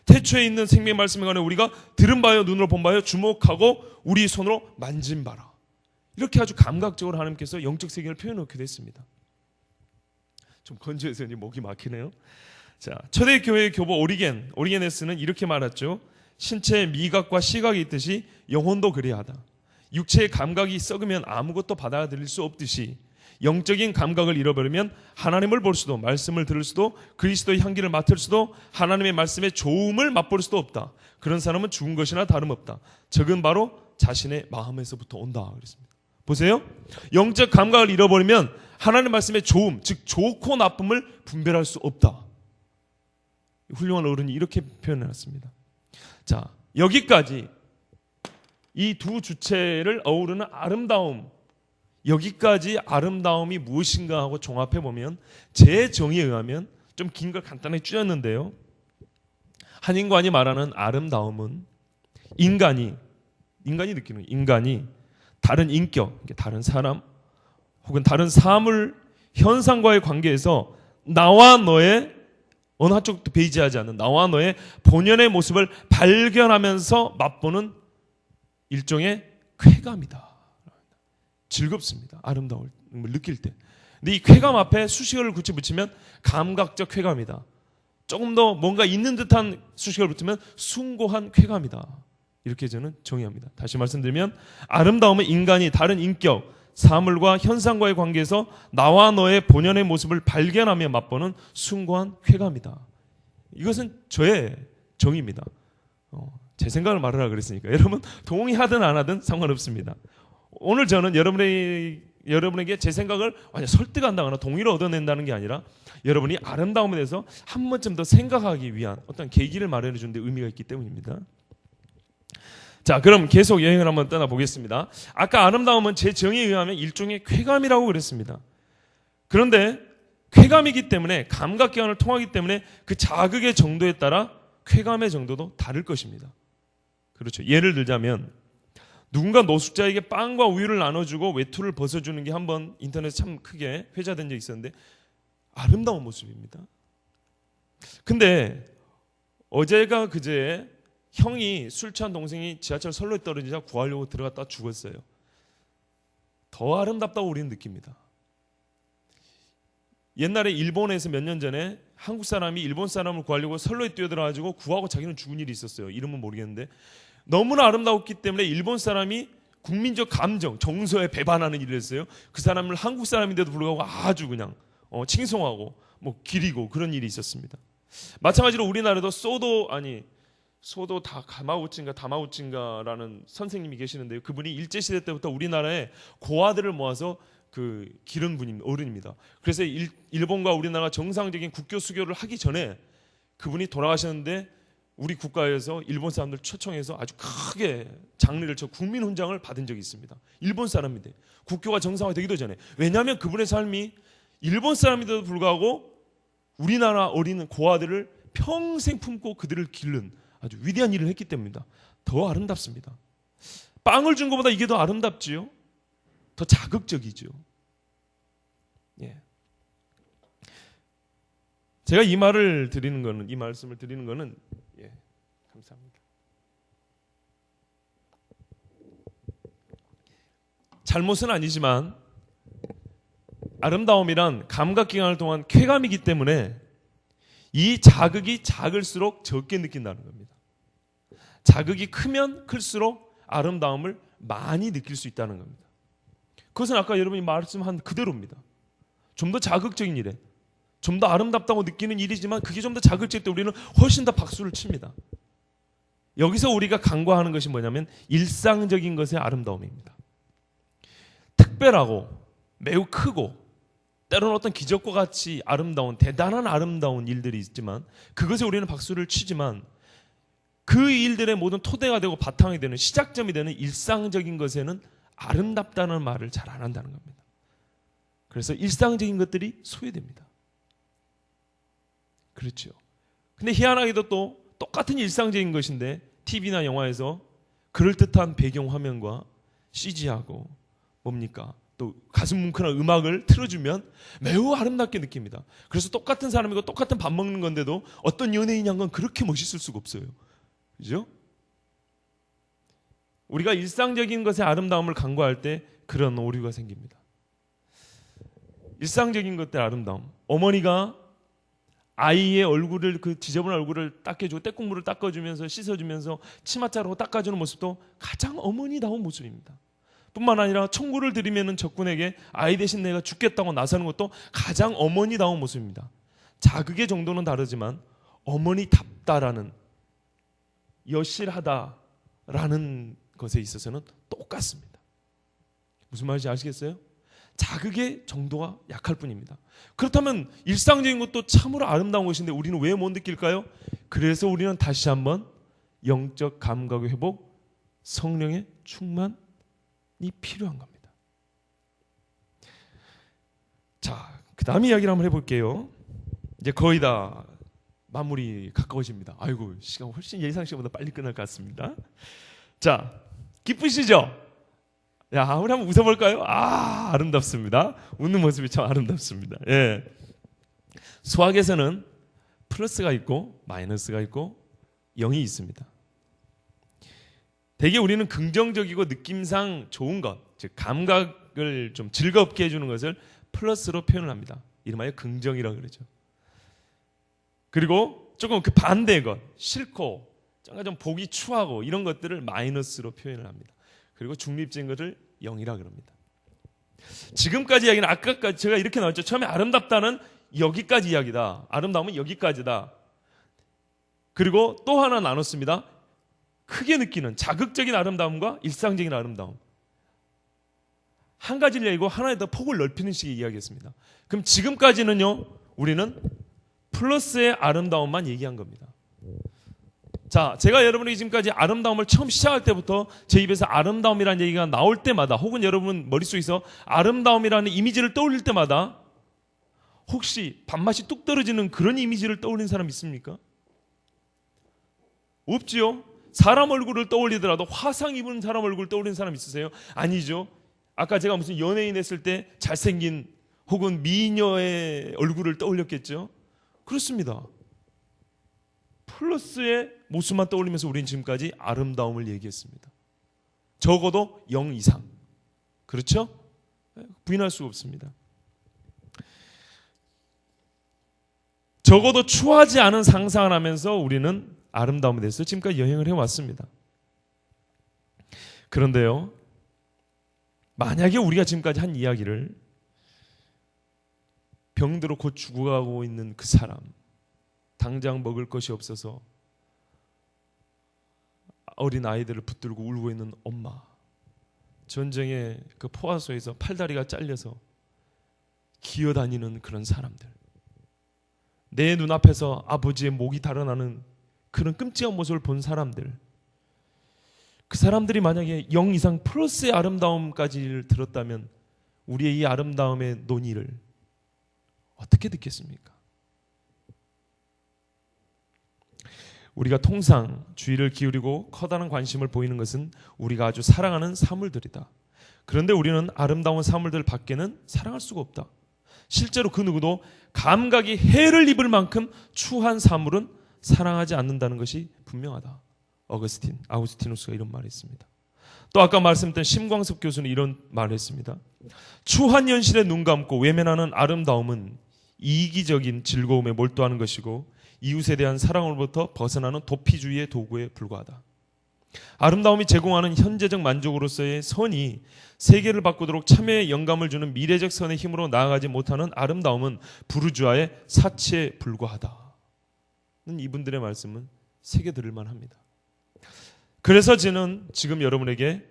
태초에 있는 생명의 말씀에 관해 우리가 들은 바여 눈으로 본 바여 주목하고 우리 손으로 만진 바라. 이렇게 아주 감각적으로 하나님께서 영적 세계를 표현해 됐습니다. 좀 건조해서 목이 막히네요. 자, 초대교회의 교보 오리게네스는 이렇게 말했죠. 신체의 미각과 시각이 있듯이 영혼도 그리하다. 육체의 감각이 썩으면 아무것도 받아들일 수 없듯이 영적인 감각을 잃어버리면 하나님을 볼 수도, 말씀을 들을 수도, 그리스도의 향기를 맡을 수도, 하나님의 말씀의 좋음을 맛볼 수도 없다. 그런 사람은 죽은 것이나 다름없다. 적은 바로 자신의 마음에서부터 온다. 그랬습니다. 보세요. 영적 감각을 잃어버리면 하나님 말씀의 좋음, 즉 좋고 나쁨을 분별할 수 없다. 훌륭한 어른이 이렇게 표현해놨습니다. 자, 여기까지 이 두 주체를 어우르는 아름다움, 여기까지 아름다움이 무엇인가 하고 종합해보면 제 정의에 의하면 좀 긴 걸 간단하게 줄였는데요. 한 인간이 말하는 아름다움은 인간이 느끼는, 인간이 다른 인격, 다른 사람 혹은 다른 사물, 현상과의 관계에서 나와 너의 어느 한쪽도 배제하지 않는 나와 너의 본연의 모습을 발견하면서 맛보는 일종의 쾌감이다. 즐겁습니다. 아름다움을 느낄 때. 근데 이 쾌감 앞에 수식어를 굳이 붙이면 감각적 쾌감이다. 조금 더 뭔가 있는 듯한 수식어를 붙이면 숭고한 쾌감이다. 이렇게 저는 정의합니다. 다시 말씀드리면 아름다움은 인간이 다른 인격, 사물과 현상과의 관계에서 나와 너의 본연의 모습을 발견하며 맛보는 숭고한 쾌감이다. 이것은 저의 정의입니다. 제 생각을 말하라 그랬으니까 여러분 동의하든 안 하든 상관없습니다. 오늘 저는 여러분에게 제 생각을 완전 설득한다거나 동의를 얻어낸다는 게 아니라 여러분이 아름다움에 대해서 한 번쯤 더 생각하기 위한 어떤 계기를 마련해 주는 데 의미가 있기 때문입니다. 자, 그럼 계속 여행을 한번 떠나보겠습니다. 아까 아름다움은 제 정의에 의하면 일종의 쾌감이라고 그랬습니다. 그런데 쾌감이기 때문에 감각기관을 통하기 때문에 그 자극의 정도에 따라 쾌감의 정도도 다를 것입니다. 그렇죠. 예를 들자면 누군가 노숙자에게 빵과 우유를 나눠주고 외투를 벗어주는 게 한번 인터넷에 참 크게 회자된 적이 있었는데 아름다운 모습입니다. 근데 어제가 그제 형이 술 취한 동생이 지하철 선로에 떨어지자 구하려고 들어갔다 죽었어요. 더 아름답다고 우리는 느낍니다. 옛날에 일본에서 몇 년 전에 한국 사람이 일본 사람을 구하려고 선로에 뛰어들어가지고 구하고 자기는 죽은 일이 있었어요. 이름은 모르겠는데 너무나 아름다웠기 때문에 일본 사람이 국민적 감정, 정서에 배반하는 일을 했어요. 그 사람을 한국 사람인데도 불구하고 아주 그냥 칭송하고 뭐 기리고 그런 일이 있었습니다. 마찬가지로 우리나라도 소도 다마우치인가라는 선생님이 계시는데요. 그분이 일제시대 때부터 우리나라에 고아들을 모아서 그 기른 분입니다. 어른입니다. 그래서 일본과 우리나라가 정상적인 국교 수교를 하기 전에 그분이 돌아가셨는데 우리 국가에서 일본 사람들 초청해서 아주 크게 장례를 쳐 국민훈장을 받은 적이 있습니다. 일본 사람인데 국교가 정상화되기도 전에. 왜냐하면 그분의 삶이 일본 사람인데도 불구하고 우리나라 어린 고아들을 평생 품고 그들을 기른 아주 위대한 일을 했기 때문입니다. 더 아름답습니다. 빵을 준 것보다 이게 더 아름답지요. 더 자극적이죠. 예. 제가 이 말씀을 드리는 거는 예, 감사합니다. 잘못은 아니지만 아름다움이란 감각기관을 통한 쾌감이기 때문에 이 자극이 작을수록 적게 느낀다는 겁니다. 자극이 크면 클수록 아름다움을 많이 느낄 수 있다는 겁니다. 그것은 아까 여러분이 말씀한 그대로입니다. 좀 더 자극적인 일에 좀 더 아름답다고 느끼는 일이지만 그게 좀 더 자극적일 때 우리는 훨씬 더 박수를 칩니다. 여기서 우리가 간과하는 것이 뭐냐면 일상적인 것의 아름다움입니다. 특별하고 매우 크고 때로는 어떤 기적과 같이 아름다운 대단한 아름다운 일들이 있지만 그것에 우리는 박수를 치지만 그 일들의 모든 토대가 되고 바탕이 되는 시작점이 되는 일상적인 것에는 아름답다는 말을 잘 안 한다는 겁니다. 그래서 일상적인 것들이 소외됩니다. 그렇죠. 근데 희한하게도 또 똑같은 일상적인 것인데 TV나 영화에서 그럴듯한 배경화면과 CG하고 뭡니까? 또 가슴 뭉클한 음악을 틀어주면 매우 아름답게 느낍니다. 그래서 똑같은 사람이고 똑같은 밥 먹는 건데도 어떤 연예인이 한 건 그렇게 멋있을 수가 없어요. 그죠? 우리가 일상적인 것의 아름다움을 간과할 때 그런 오류가 생깁니다. 일상적인 것들의 아름다움. 어머니가 아이의 얼굴을 그 지저분한 얼굴을 닦여주고 떼국물을 닦아주면서 씻어주면서 치맛자루로 닦아주는 모습도 가장 어머니다운 모습입니다. 뿐만 아니라 청구를 드리면은 적군에게 아이 대신 내가 죽겠다고 나서는 것도 가장 어머니다운 모습입니다. 자극의 정도는 다르지만 어머니답다라는 여실하다라는 것에 있어서는 똑같습니다. 무슨 말인지 아시겠어요? 자극의 정도가 약할 뿐입니다. 그렇다면 일상적인 것도 참으로 아름다운 것인데 우리는 왜 못 느낄까요? 그래서 우리는 다시 한번 영적 감각의 회복, 성령의 충만이 필요한 겁니다. 자, 그 다음 이야기를 한번 해볼게요. 이제 거의 다 마무리 가까워집니다. 아이고, 시간 훨씬 예상 시간보다 빨리 끝날 것 같습니다. 자, 기쁘시죠? 야, 우리 한번 웃어볼까요? 아, 아름답습니다. 웃는 모습이 참 아름답습니다. 예. 수학에서는 플러스가 있고 마이너스가 있고 0이 있습니다. 대개 우리는 긍정적이고 느낌상 좋은 것, 즉 감각을 좀 즐겁게 해주는 것을 플러스로 표현을 합니다. 이름하여 긍정이라고 그러죠. 그리고 조금 그 반대의 것, 싫고 좀 보기 추하고 이런 것들을 마이너스로 표현을 합니다. 그리고 중립적인 것을 0이라 그럽니다. 지금까지 이야기는 아까까지 제가 이렇게 나왔죠. 처음에 아름답다는 여기까지 이야기다. 아름다움은 여기까지다. 그리고 또 하나 나눴습니다. 크게 느끼는 자극적인 아름다움과 일상적인 아름다움. 한 가지를 얘기고 하나에 더 폭을 넓히는 식의 이야기했습니다. 그럼 지금까지는요, 우리는 플러스의 아름다움만 얘기한 겁니다. 자, 제가 여러분에게 지금까지 아름다움을 처음 시작할 때부터 제 입에서 아름다움이라는 얘기가 나올 때마다, 혹은 여러분 머릿속에서 아름다움이라는 이미지를 떠올릴 때마다 혹시 밥맛이 뚝 떨어지는 그런 이미지를 떠올린 사람 있습니까? 없지요? 사람 얼굴을 떠올리더라도 화상 입은 사람 얼굴 떠올리는 사람 있으세요? 아니죠. 아까 제가 무슨 연예인 했을 때 잘생긴 혹은 미녀의 얼굴을 떠올렸겠죠? 그렇습니다. 플러스의 모습만 떠올리면서 우리는 지금까지 아름다움을 얘기했습니다. 적어도 0 이상. 그렇죠? 부인할 수가 없습니다. 적어도 추하지 않은 상상을 하면서 우리는 아름다움에 대해서 지금까지 여행을 해왔습니다. 그런데요, 만약에 우리가 지금까지 한 이야기를 병들어 곧 죽어가고 있는 그 사람, 당장 먹을 것이 없어서 어린 아이들을 붙들고 울고 있는 엄마, 전쟁의 그 포화소에서 팔다리가 잘려서 기어다니는 그런 사람들, 내 눈앞에서 아버지의 목이 달아나는 그런 끔찍한 모습을 본 사람들, 그 사람들이 만약에 0 이상 플러스의 아름다움까지를 들었다면 우리의 이 아름다움의 논의를 어떻게 듣겠습니까? 우리가 통상 주의를 기울이고 커다란 관심을 보이는 것은 우리가 아주 사랑하는 사물들이다. 그런데 우리는 아름다운 사물들 밖에는 사랑할 수가 없다. 실제로 그 누구도 감각이 해를 입을 만큼 추한 사물은 사랑하지 않는다는 것이 분명하다. 아우구스티누스가 이런 말을 했습니다. 또 아까 말씀드린 심광섭 교수는 이런 말을 했습니다. 추한 현실에 눈 감고 외면하는 아름다움은 이기적인 즐거움에 몰두하는 것이고 이웃에 대한 사랑으로부터 벗어나는 도피주의의 도구에 불과하다. 아름다움이 제공하는 현재적 만족으로서의 선이 세계를 바꾸도록 참여의 영감을 주는 미래적 선의 힘으로 나아가지 못하는 아름다움은 부르주아의 사치에 불과하다. 이분들의 말씀은 새겨 들을 만합니다. 그래서 저는 지금 여러분에게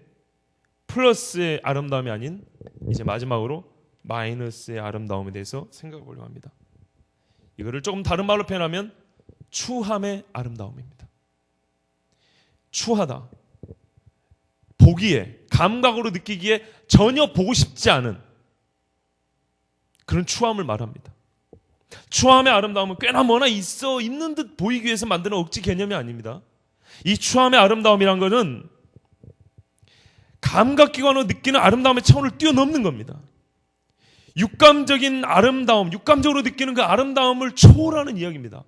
플러스의 아름다움이 아닌 이제 마지막으로 마이너스의 아름다움에 대해서 생각해 보려고 합니다. 이거를 조금 다른 말로 표현하면 추함의 아름다움입니다. 추하다. 보기에, 감각으로 느끼기에 전혀 보고 싶지 않은 그런 추함을 말합니다. 추함의 아름다움은 꽤나 뭐나 있는 듯 보이기 위해서 만드는 억지 개념이 아닙니다. 이 추함의 아름다움이란 것은 감각기관으로 느끼는 아름다움의 차원을 뛰어넘는 겁니다. 육감적인 아름다움, 육감적으로 느끼는 그 아름다움을 초월하는 이야기입니다.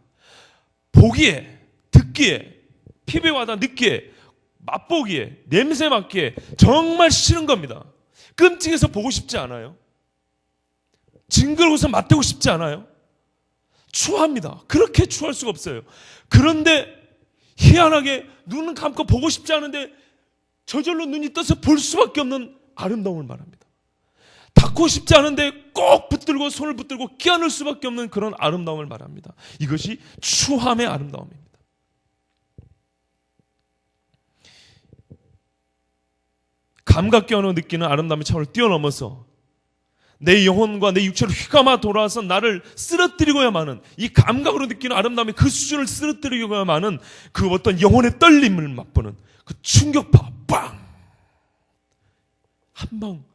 보기에, 듣기에, 피부에 와닿아 느끼에, 맛보기에, 냄새 맡기에 정말 싫은 겁니다. 끔찍해서 보고 싶지 않아요. 징그러워서 맡고 싶지 않아요. 추합니다. 그렇게 추할 수가 없어요. 그런데 희한하게 눈은 감고 보고 싶지 않은데 저절로 눈이 떠서 볼 수밖에 없는 아름다움을 말합니다. 닿고 싶지 않은데 꼭 붙들고 손을 붙들고 끼안을 수밖에 없는 그런 아름다움을 말합니다. 이것이 추함의 아름다움입니다. 감각기관으로 느끼는 아름다움의 차원을 뛰어넘어서 내 영혼과 내 육체를 휘감아 돌아와서 나를 쓰러뜨리고야만은, 이 감각으로 느끼는 아름다움의 그 수준을 쓰러뜨리고야만은 그 어떤 영혼의 떨림을 맛보는 그 충격파, 빵! 한방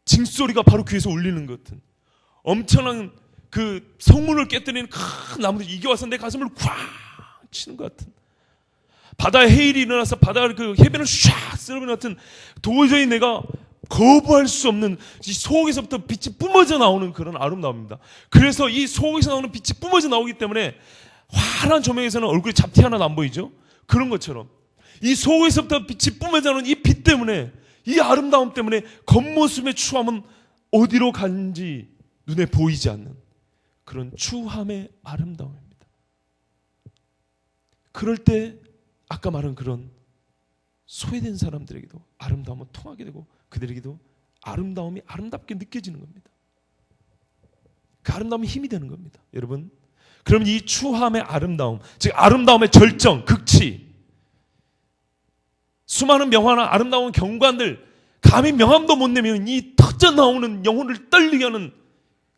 징소리가 바로 귀에서 울리는 것 같은 엄청난 그 성문을 깨뜨리는 큰 나무들이 이겨와서 내 가슴을 쾅 치는 것 같은, 바다에 해일이 일어나서 바다를 그 해변을 샥 쓸어버리는 것 같은, 도저히 내가 거부할 수 없는 이 속에서부터 빛이 뿜어져 나오는 그런 아름다움입니다. 그래서 이 속에서 나오는 빛이 뿜어져 나오기 때문에 환한 조명에서는 얼굴이 잡티 하나도 안 보이죠? 그런 것처럼 이 속에서부터 빛이 뿜어져 나오는 이 빛 때문에, 이 아름다움 때문에 겉모습의 추함은 어디로 가는지 눈에 보이지 않는 그런 추함의 아름다움입니다. 그럴 때 아까 말한 그런 소외된 사람들에게도 아름다움은 통하게 되고 그들에게도 아름다움이 아름답게 느껴지는 겁니다. 그 아름다움이 힘이 되는 겁니다. 여러분, 그럼 이 추함의 아름다움, 즉 아름다움의 절정, 극치, 수많은 명화나 아름다운 경관들 감히 명함도 못 내면 이 터져 나오는 영혼을 떨리게 하는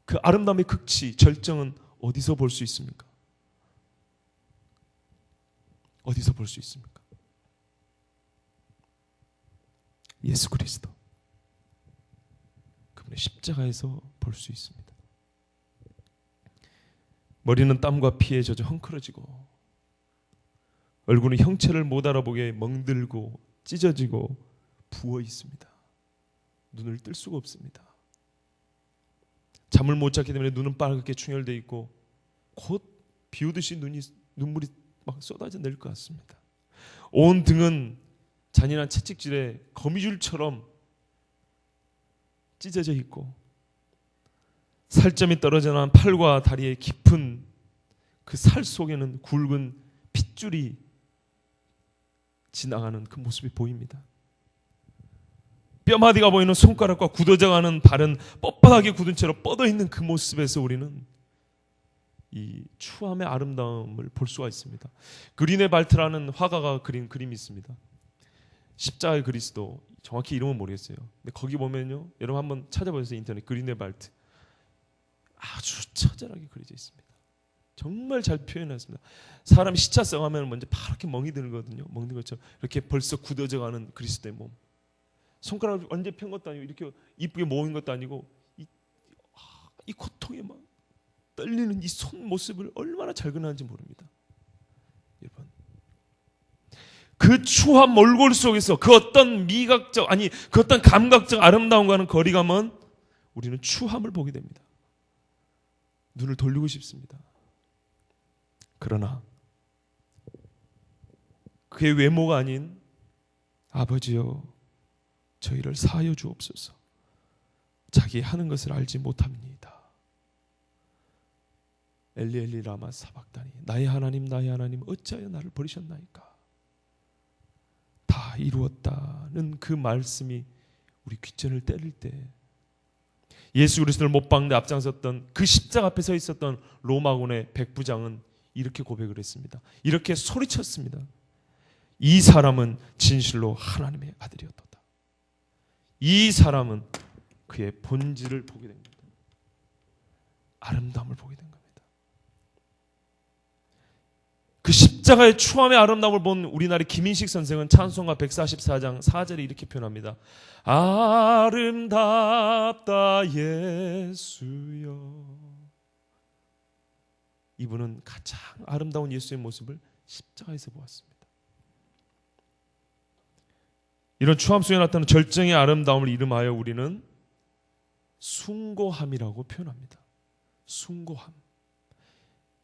그 아름다움의 극치, 절정은 어디서 볼 수 있습니까? 어디서 볼 수 있습니까? 예수 그리스도, 그분의 십자가에서 볼 수 있습니다. 머리는 땀과 피에 젖어 헝클어지고, 얼굴은 형체를 못 알아보게 멍들고 찢어지고 부어 있습니다. 눈을 뜰 수가 없습니다. 잠을 못 잤기 때문에 눈은 빨갛게 충혈되어 있고 곧 비오듯이 눈물이 막 쏟아져 내릴 것 같습니다. 온 등은 잔인한 채찍질에 거미줄처럼 찢어져 있고, 살점이 떨어져 나온 팔과 다리의 깊은 그 살 속에는 굵은 핏줄이 지나가는 그 모습이 보입니다. 뼈마디가 보이는 손가락과 굳어져가는 발은 뻣뻣하게 굳은 채로 뻗어있는 그 모습에서 우리는 이 추함의 아름다움을 볼 수가 있습니다. 그린의 발트라는 화가가 그린 그림이 있습니다. 십자가의 그리스도, 정확히 이름은 모르겠어요. 근데 거기 보면요, 여러분 한번 찾아보세요. 인터넷 그린의 발트. 아주 처절하게 그려져 있습니다. 정말 잘 표현했습니다. 사람이 시차성 하면 먼저 파랗게 멍이 들거든요. 멍든 것처럼 이렇게 벌써 굳어져가는 그리스도의 몸. 손가락을 언제 편 것도 아니고 이렇게 이쁘게 모은 것도 아니고 이 고통에 막 떨리는 이 손 모습을 얼마나 잘 그리는지 모릅니다. 여러분, 그 추한 몰골 속에서 그 어떤 미각적, 아니 그 어떤 감각적 아름다움과는 거리가 먼 우리는 추함을 보게 됩니다. 눈을 돌리고 싶습니다. 그러나 그의 외모가 아닌 아버지여 저희를 사하여 주옵소서, 자기 하는 것을 알지 못합니다. 엘리 엘리 라마 사박다니, 나의 하나님 나의 하나님 어찌하여 나를 버리셨나이까. 다 이루었다는 그 말씀이 우리 귓전을 때릴 때, 예수 그리스도를 못 박는 데 앞장섰던 그 십자가 앞에 서 있었던 로마군의 백부장은 이렇게 고백을 했습니다. 이렇게 소리쳤습니다. 이 사람은 진실로 하나님의 아들이었도다. 이 사람은 그의 본질을 보게 됩니다. 아름다움을 보게 된 겁니다. 그 십자가의 추함의 아름다움을 본 우리나라의 김인식 선생은 찬송가 144장 4절에 이렇게 표현합니다. 아름답다 예수여. 이분은 가장 아름다운 예수의 모습을 십자가에서 보았습니다. 이런 추함 속에 나타나는 절정의 아름다움을 이름하여 우리는 숭고함이라고 표현합니다. 숭고함.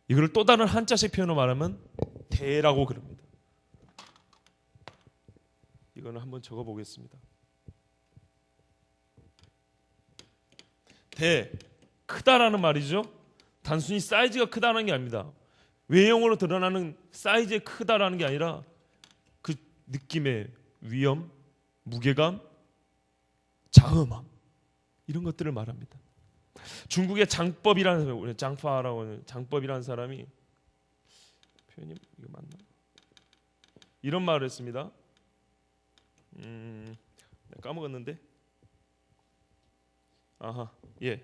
이걸 또 다른 한자식 표현으로 말하면 대라고 그럽니다. 이거는 한번 적어보겠습니다. 대, 크다라는 말이죠. 단순히 사이즈가 크다는 게 아닙니다. 외형으로 드러나는 사이즈에 크다라는 게 아니라 그 느낌의 위험, 무게감, 장엄함, 이런 것들을 말합니다. 중국의 장법이라는 사람이, 장파라고 하는 장법이라는 사람이, 표현이 이거 맞나? 이런 말을 했습니다. 내가 까먹었는데. 아하, 예.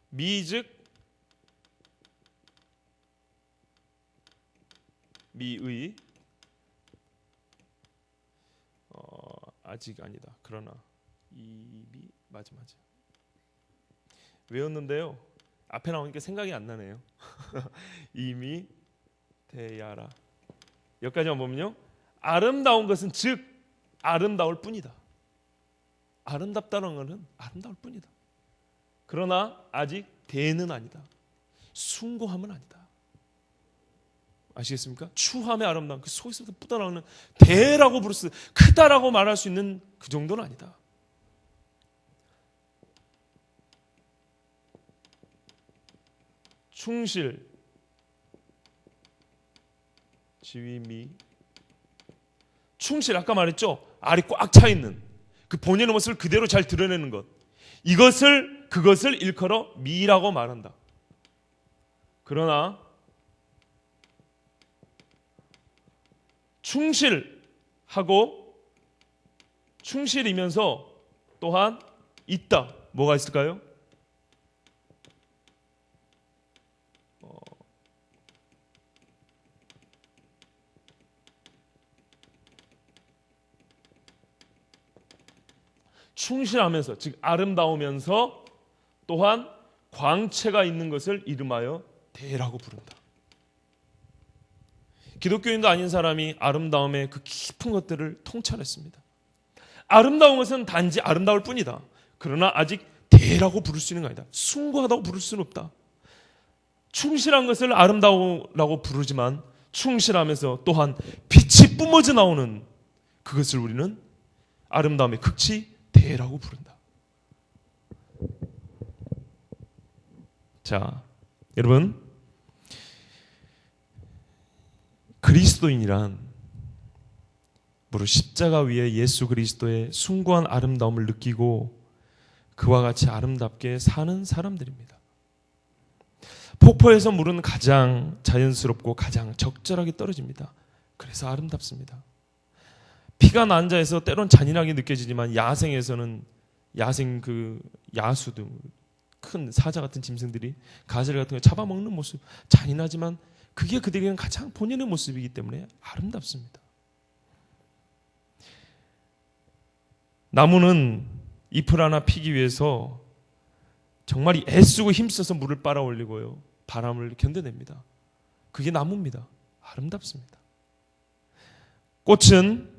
미즉 미의, 아직 아니다. 그러나 이미 맞아. 외웠는데요. 앞에 나오니까 생각이 안 나네요. 이미 대야라. 여기까지만 보면요. 아름다운 것은 즉 아름다울 뿐이다. 아름답다는 것은 아름다울 뿐이다. 그러나 아직 대는 아니다. 숭고함은 아니다. 아시겠습니까? 추함의 아름다움, 그 속에서부터 뻗어나오는 대라고 부를 수, 크다라고 말할 수 있는 그 정도는 아니다. 충실, 지위미, 충실, 아까 말했죠? 알이 꽉 차 있는 그 본연의 모습을 그대로 잘 드러내는 것, 그것을 일컬어 미라고 말한다. 그러나 충실하고 충실이면서 또한 있다. 뭐가 있을까요? 충실하면서, 즉 아름다우면서 또한 광채가 있는 것을 이름하여 대라고 부른다. 기독교인도 아닌 사람이 아름다움의 그 깊은 것들을 통찰했습니다. 아름다운 것은 단지 아름다울 뿐이다. 그러나 아직 대라고 부를 수 있는 거 아니다. 숭고하다고 부를 수는 없다. 충실한 것을 아름다우라고 부르지만 충실하면서 또한 빛이 뿜어져 나오는 그것을 우리는 아름다움의 극치 대라고 부른다. 자, 여러분, 그리스도인이란 무릇 십자가 위에 예수 그리스도의 숭고한 아름다움을 느끼고 그와 같이 아름답게 사는 사람들입니다. 폭포에서 물은 가장 자연스럽고 가장 적절하게 떨어집니다. 그래서 아름답습니다. 피가 난 자에서 때론 잔인하게 느껴지지만 야생에서는 야수 등 큰 사자 같은 짐승들이 가젤 같은 거 잡아먹는 모습 잔인하지만 그게 그들에게는 가장 본연의 모습이기 때문에 아름답습니다. 나무는 잎을 하나 피기 위해서 정말 애쓰고 힘써서 물을 빨아올리고요. 바람을 견뎌냅니다. 그게 나무입니다. 아름답습니다. 꽃은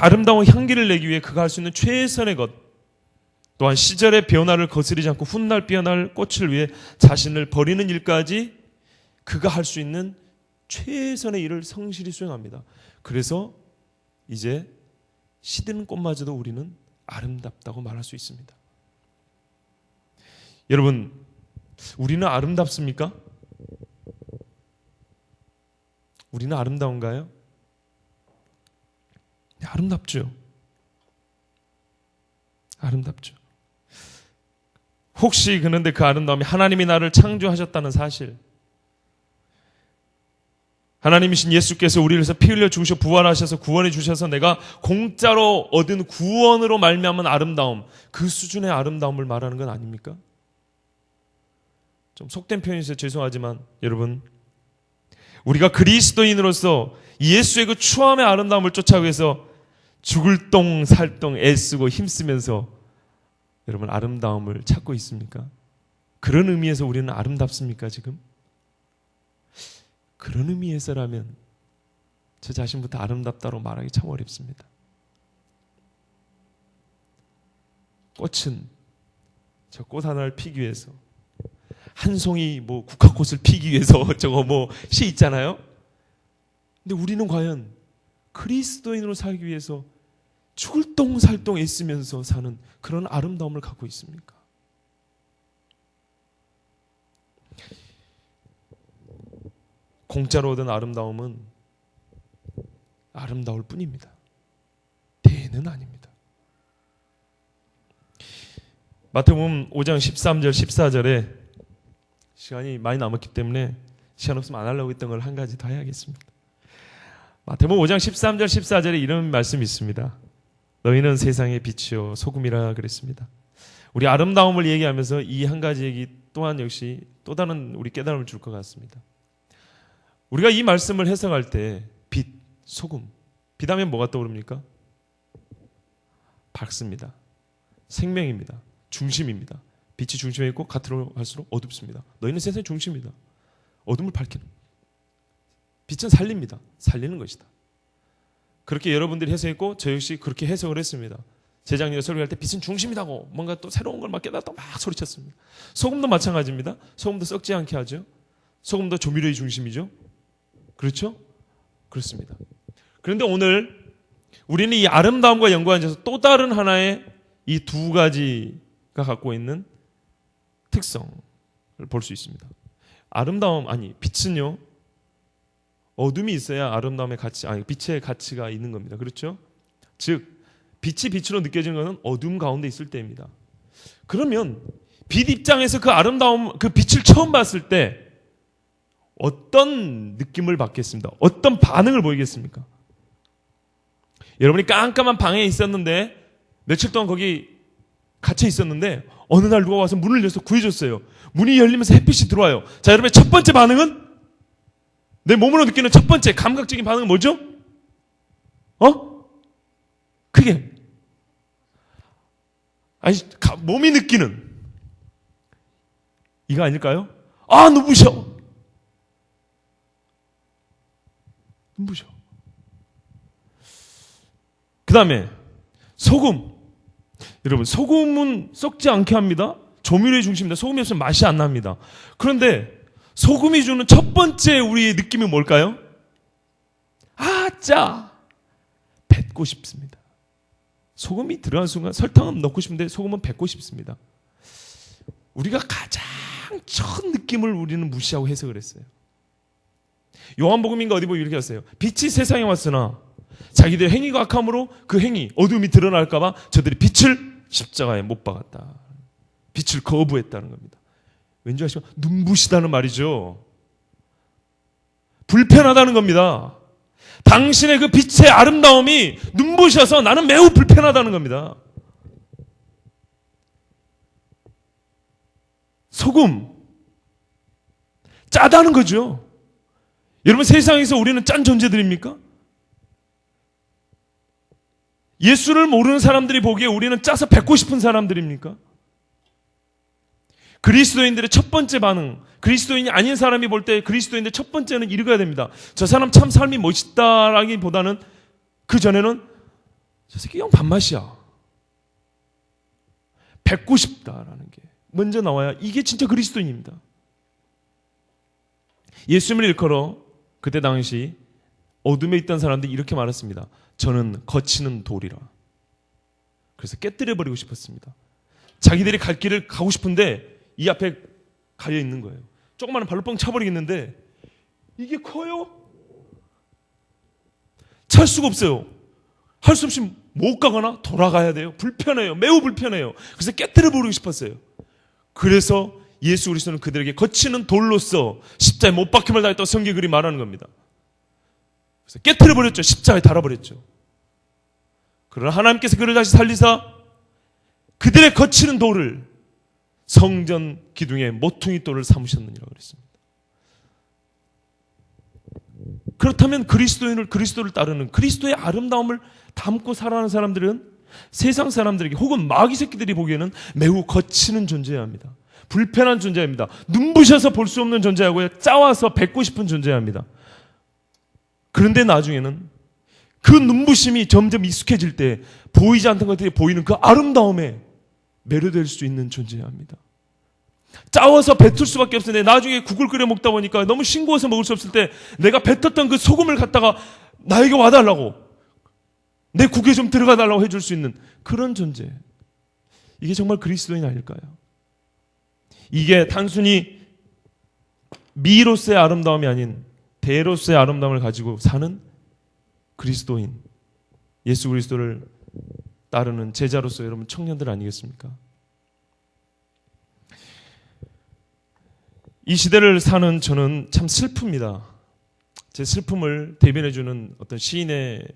아름다운 향기를 내기 위해 그가 할 수 있는 최선의 것, 또한 시절의 변화를 거스르지 않고 훗날 피어날 꽃을 위해 자신을 버리는 일까지 그가 할 수 있는 최선의 일을 성실히 수행합니다. 그래서 이제 시드는 꽃마저도 우리는 아름답다고 말할 수 있습니다. 여러분, 우리는 아름답습니까? 우리는 아름다운가요? 네, 아름답죠. 아름답죠. 혹시 그런데 그 아름다움이 하나님이 나를 창조하셨다는 사실, 하나님이신 예수께서 우리를 위해서 피 흘려 죽으셔 부활하셔서 구원해 주셔서 내가 공짜로 얻은 구원으로 말미암은 아름다움, 그 수준의 아름다움을 말하는 건 아닙니까? 좀 속된 표현이서 죄송하지만 여러분, 우리가 그리스도인으로서 예수의 그 추함의 아름다움을 쫓아가기 위해서 죽을 똥 살똥 애쓰고 힘쓰면서 여러분 아름다움을 찾고 있습니까? 그런 의미에서 우리는 아름답습니까 지금? 그런 의미에서라면 저 자신부터 아름답다고 말하기 참 어렵습니다. 꽃은 저 꽃 하나를 피기 위해서, 한 송이 국화꽃을 피기 위해서 저거 시 있잖아요. 근데 우리는 과연 그리스도인으로 살기 위해서 죽을 똥살똥 애쓰면서 사는 그런 아름다움을 갖고 있습니까? 공짜로 얻은 아름다움은 아름다울 뿐입니다. 대는 아닙니다. 마태복음 5장 13절 14절에 시간이 많이 남았기 때문에 시간 없으면 안 하려고 했던 걸 한 가지 더 해야겠습니다. 마태복음 5장 13절 14절에 이런 말씀이 있습니다. 너희는 세상의 빛이요 소금이라 그랬습니다. 우리 아름다움을 얘기하면서 이 한 가지 얘기 또한 역시 또 다른 우리 깨달음을 줄 것 같습니다. 우리가 이 말씀을 해석할 때 빛, 소금, 빛 하면 뭐가 떠오릅니까? 밝습니다. 생명입니다. 중심입니다. 빛이 중심에 있고 겉으로 갈수록 어둡습니다. 너희는 세상의 중심이다. 어둠을 밝히는. 빛은 살립니다. 살리는 것이다. 그렇게 여러분들이 해석했고 저 역시 그렇게 해석을 했습니다. 재작년에 설교할 때 빛은 중심이다고 뭔가 또 새로운 걸 막 깨닫다 막 소리쳤습니다. 소금도 마찬가지입니다. 소금도 썩지 않게 하죠. 소금도 조미료의 중심이죠. 그렇죠? 그렇습니다. 그런데 오늘 우리는 이 아름다움과 연관해서 또 다른 하나의 이 두 가지가 갖고 있는 특성을 볼 수 있습니다. 빛은요, 어둠이 있어야 아름다움의 가치, 빛의 가치가 있는 겁니다. 그렇죠? 즉, 빛이 빛으로 느껴지는 것은 어둠 가운데 있을 때입니다. 그러면 빛 입장에서 그 아름다움, 그 빛을 처음 봤을 때 어떤 느낌을 받겠습니까? 어떤 반응을 보이겠습니까? 여러분이 깜깜한 방에 있었는데 며칠 동안 거기 갇혀 있었는데 어느 날 누가 와서 문을 열어서 구해줬어요. 문이 열리면서 햇빛이 들어와요. 자, 여러분의 첫 번째 반응은? 내 몸으로 느끼는 첫 번째 감각적인 반응은 뭐죠? 그게 아니 몸이 느끼는 이거 아닐까요? 아 눈부셔. 눈부셔. 그 다음에 소금. 여러분 소금은 썩지 않게 합니다. 조미료의 중심입니다. 소금이 없으면 맛이 안 납니다. 그런데 소금이 주는 첫 번째 우리의 느낌이 뭘까요? 아 짜. 뱉고 싶습니다. 소금이 들어간 순간 설탕은 넣고 싶은데 소금은 뱉고 싶습니다. 우리가 가장 첫 느낌을 우리는 무시하고 해석을 했어요. 요한복음인가 어디 보면 이렇게 했어요. 빛이 세상에 왔으나 자기들의 행위가 악함으로 그 행위, 어둠이 드러날까 봐 저들이 빛을 십자가에 못 박았다. 빛을 거부했다는 겁니다. 왠지 아시죠? 눈부시다는 말이죠. 불편하다는 겁니다. 당신의 그 빛의 아름다움이 눈부셔서 나는 매우 불편하다는 겁니다. 소금 짜다는 거죠. 여러분 세상에서 우리는 짠 존재들입니까? 예수를 모르는 사람들이 보기에 우리는 짜서 뱉고 싶은 사람들입니까? 그리스도인들의 첫 번째 반응, 그리스도인이 아닌 사람이 볼 때 그리스도인들 첫 번째는 읽어야 됩니다. 저 사람 참 삶이 멋있다라기보다는 그 전에는 저 새끼 영 밥맛이야. 뱉고 싶다라는 게 먼저 나와야 이게 진짜 그리스도인입니다. 예수님을 일컬어 그때 당시 어둠에 있던 사람들이 이렇게 말했습니다. 저는 거치는 돌이라. 그래서 깨뜨려버리고 싶었습니다. 자기들이 갈 길을 가고 싶은데 이 앞에 가려 있는 거예요. 조그마한 발로 뻥 차버리겠는데 이게 커요? 찰 수가 없어요. 할 수 없이 못 가거나 돌아가야 돼요. 불편해요. 매우 불편해요. 그래서 깨뜨려버리고 싶었어요. 그래서 예수 그리스도는 그들에게 거치는 돌로서 십자가에 못 박힘을 당했다고 성경이 그리 말하는 겁니다. 그래서 깨뜨려버렸죠. 십자가에 달아버렸죠. 그러나 하나님께서 그를 다시 살리사 그들의 거치는 돌을 성전 기둥의 모퉁이 돌을 삼으셨느니라 그랬습니다. 그렇다면 그리스도를 따르는 그리스도의 아름다움을 담고 살아가는 사람들은 세상 사람들에게 혹은 마귀 새끼들이 보기에는 매우 거치는 존재여야 합니다. 불편한 존재입니다. 눈부셔서 볼 수 없는 존재하고요. 짜와서 뱉고 싶은 존재여야 합니다. 그런데 나중에는 그 눈부심이 점점 익숙해질 때 보이지 않던 것들이 보이는 그 아름다움에 매료될 수 있는 존재여야 합니다. 짜워서 뱉을 수밖에 없는데 나중에 국을 끓여 먹다 보니까 너무 싱거워서 먹을 수 없을 때 내가 뱉었던 그 소금을 갖다가 나에게 와달라고 내 국에 좀 들어가 달라고 해줄 수 있는 그런 존재. 이게 정말 그리스도인 아닐까요? 이게 단순히 미로서의 아름다움이 아닌 대로서의 아름다움을 가지고 사는 그리스도인, 예수 그리스도를 따르는 제자로서 여러분 청년들 아니겠습니까? 이 시대를 사는 저는 참 슬픕니다. 제 슬픔을 대변해주는 어떤 시인의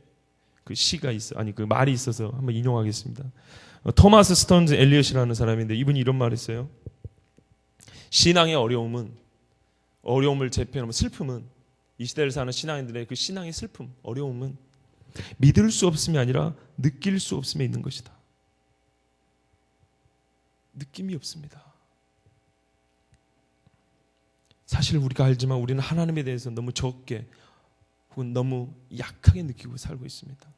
그 시가 그 말이 있어서 한번 인용하겠습니다. 토마스 스턴즈 엘리엇이라는 사람인데 이분이 이런 말을 했어요. 신앙의 어려움을 재편하면 슬픔은 이 시대를 사는 신앙인들의 그 신앙의 슬픔, 어려움은 믿을 수 없음이 아니라 느낄 수 없음에 있는 것이다. 느낌이 없습니다. 사실 우리가 알지만 우리는 하나님에 대해서 너무 적게 혹은 너무 약하게 느끼고 살고 있습니다.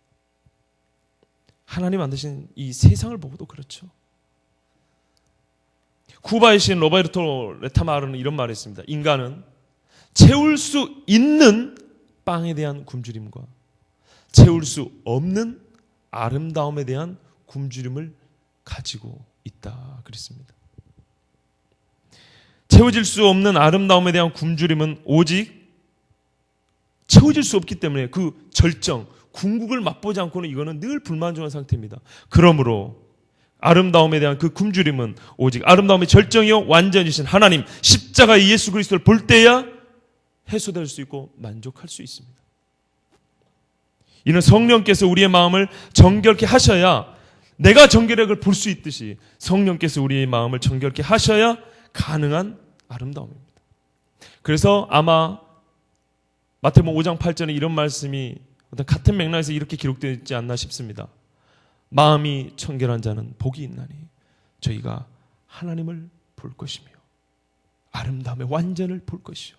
하나님 만드신 이 세상을 보고도 그렇죠. 쿠바의 시인 로베르토 레타마르는 이런 말을 했습니다. 인간은 채울 수 있는 빵에 대한 굶주림과 채울 수 없는 아름다움에 대한 굶주림을 가지고 있다 그랬습니다. 채워질 수 없는 아름다움에 대한 굶주림은 오직 채워질 수 없기 때문에 그 절정, 궁극을 맛보지 않고는 이거는 늘 불만족한 상태입니다. 그러므로 아름다움에 대한 그 굶주림은 오직 아름다움의 절정이요 완전이신 하나님 십자가의 예수 그리스도를 볼 때야 해소될 수 있고 만족할 수 있습니다. 이는 성령께서 우리의 마음을 정결케 하셔야 내가 정결하게 볼 수 있듯이 성령께서 우리의 마음을 정결케 하셔야 가능한 아름다움입니다. 그래서 아마 마태복음 5장 8절에 이런 말씀이 어떤 같은 맥락에서 이렇게 기록되어 있지 않나 싶습니다. 마음이 청결한 자는 복이 있나니 저희가 하나님을 볼 것이며 아름다움의 완전을 볼 것이요.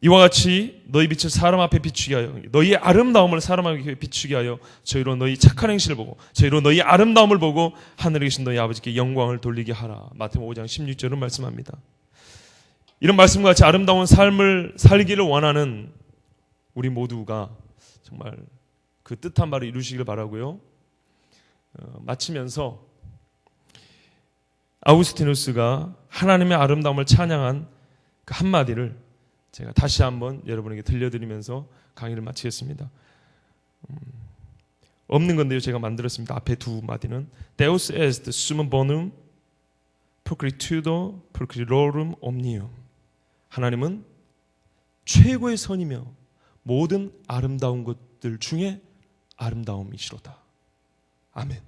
이와 같이 너희 빛을 사람 앞에 비추게 하여 너희의 아름다움을 사람 앞에 비추게 하여 저희로 너희 착한 행실을 보고 저희로 너희 아름다움을 보고 하늘에 계신 너희 아버지께 영광을 돌리게 하라. 마태복음 5장 16절은 말씀합니다. 이런 말씀과 같이 아름다운 삶을 살기를 원하는 우리 모두가 정말 그 뜻한 바를 이루시길 바라고요. 마치면서 아우구스티누스가 하나님의 아름다움을 찬양한 그 한마디를 제가 다시 한번 여러분에게 들려드리면서 강의를 마치겠습니다. 없는 건데요, 제가 만들었습니다. 앞에 두 마디는 Deus est summum bonum pulchritudo pulchrilorum omnium. 하나님은 최고의 선이며 모든 아름다운 것들 중에 아름다움이시로다. 아멘.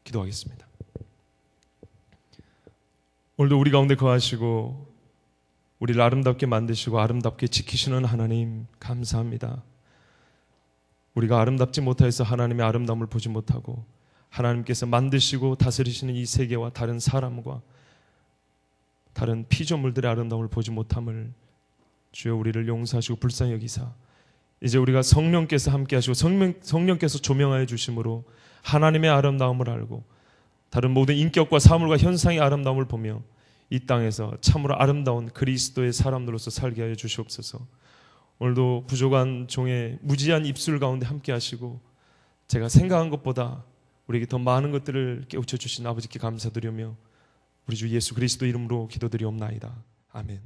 기도하겠습니다. 오늘도 우리 가운데 거하시고 우리를 아름답게 만드시고 아름답게 지키시는 하나님 감사합니다. 우리가 아름답지 못해서 하나님의 아름다움을 보지 못하고 하나님께서 만드시고 다스리시는 이 세계와 다른 사람과 다른 피조물들의 아름다움을 보지 못함을 주여 우리를 용서하시고 불쌍히 여기사 이제 우리가 성령께서 함께 하시고 성령께서 조명하여 주심으로 하나님의 아름다움을 알고 다른 모든 인격과 사물과 현상의 아름다움을 보며 이 땅에서 참으로 아름다운 그리스도의 사람들로서 살게 하여 주시옵소서. 오늘도 부족한 종의 무지한 입술 가운데 함께 하시고 제가 생각한 것보다 우리에게 더 많은 것들을 깨우쳐 주신 아버지께 감사드리며 우리 주 예수 그리스도 이름으로 기도드리옵나이다. 아멘.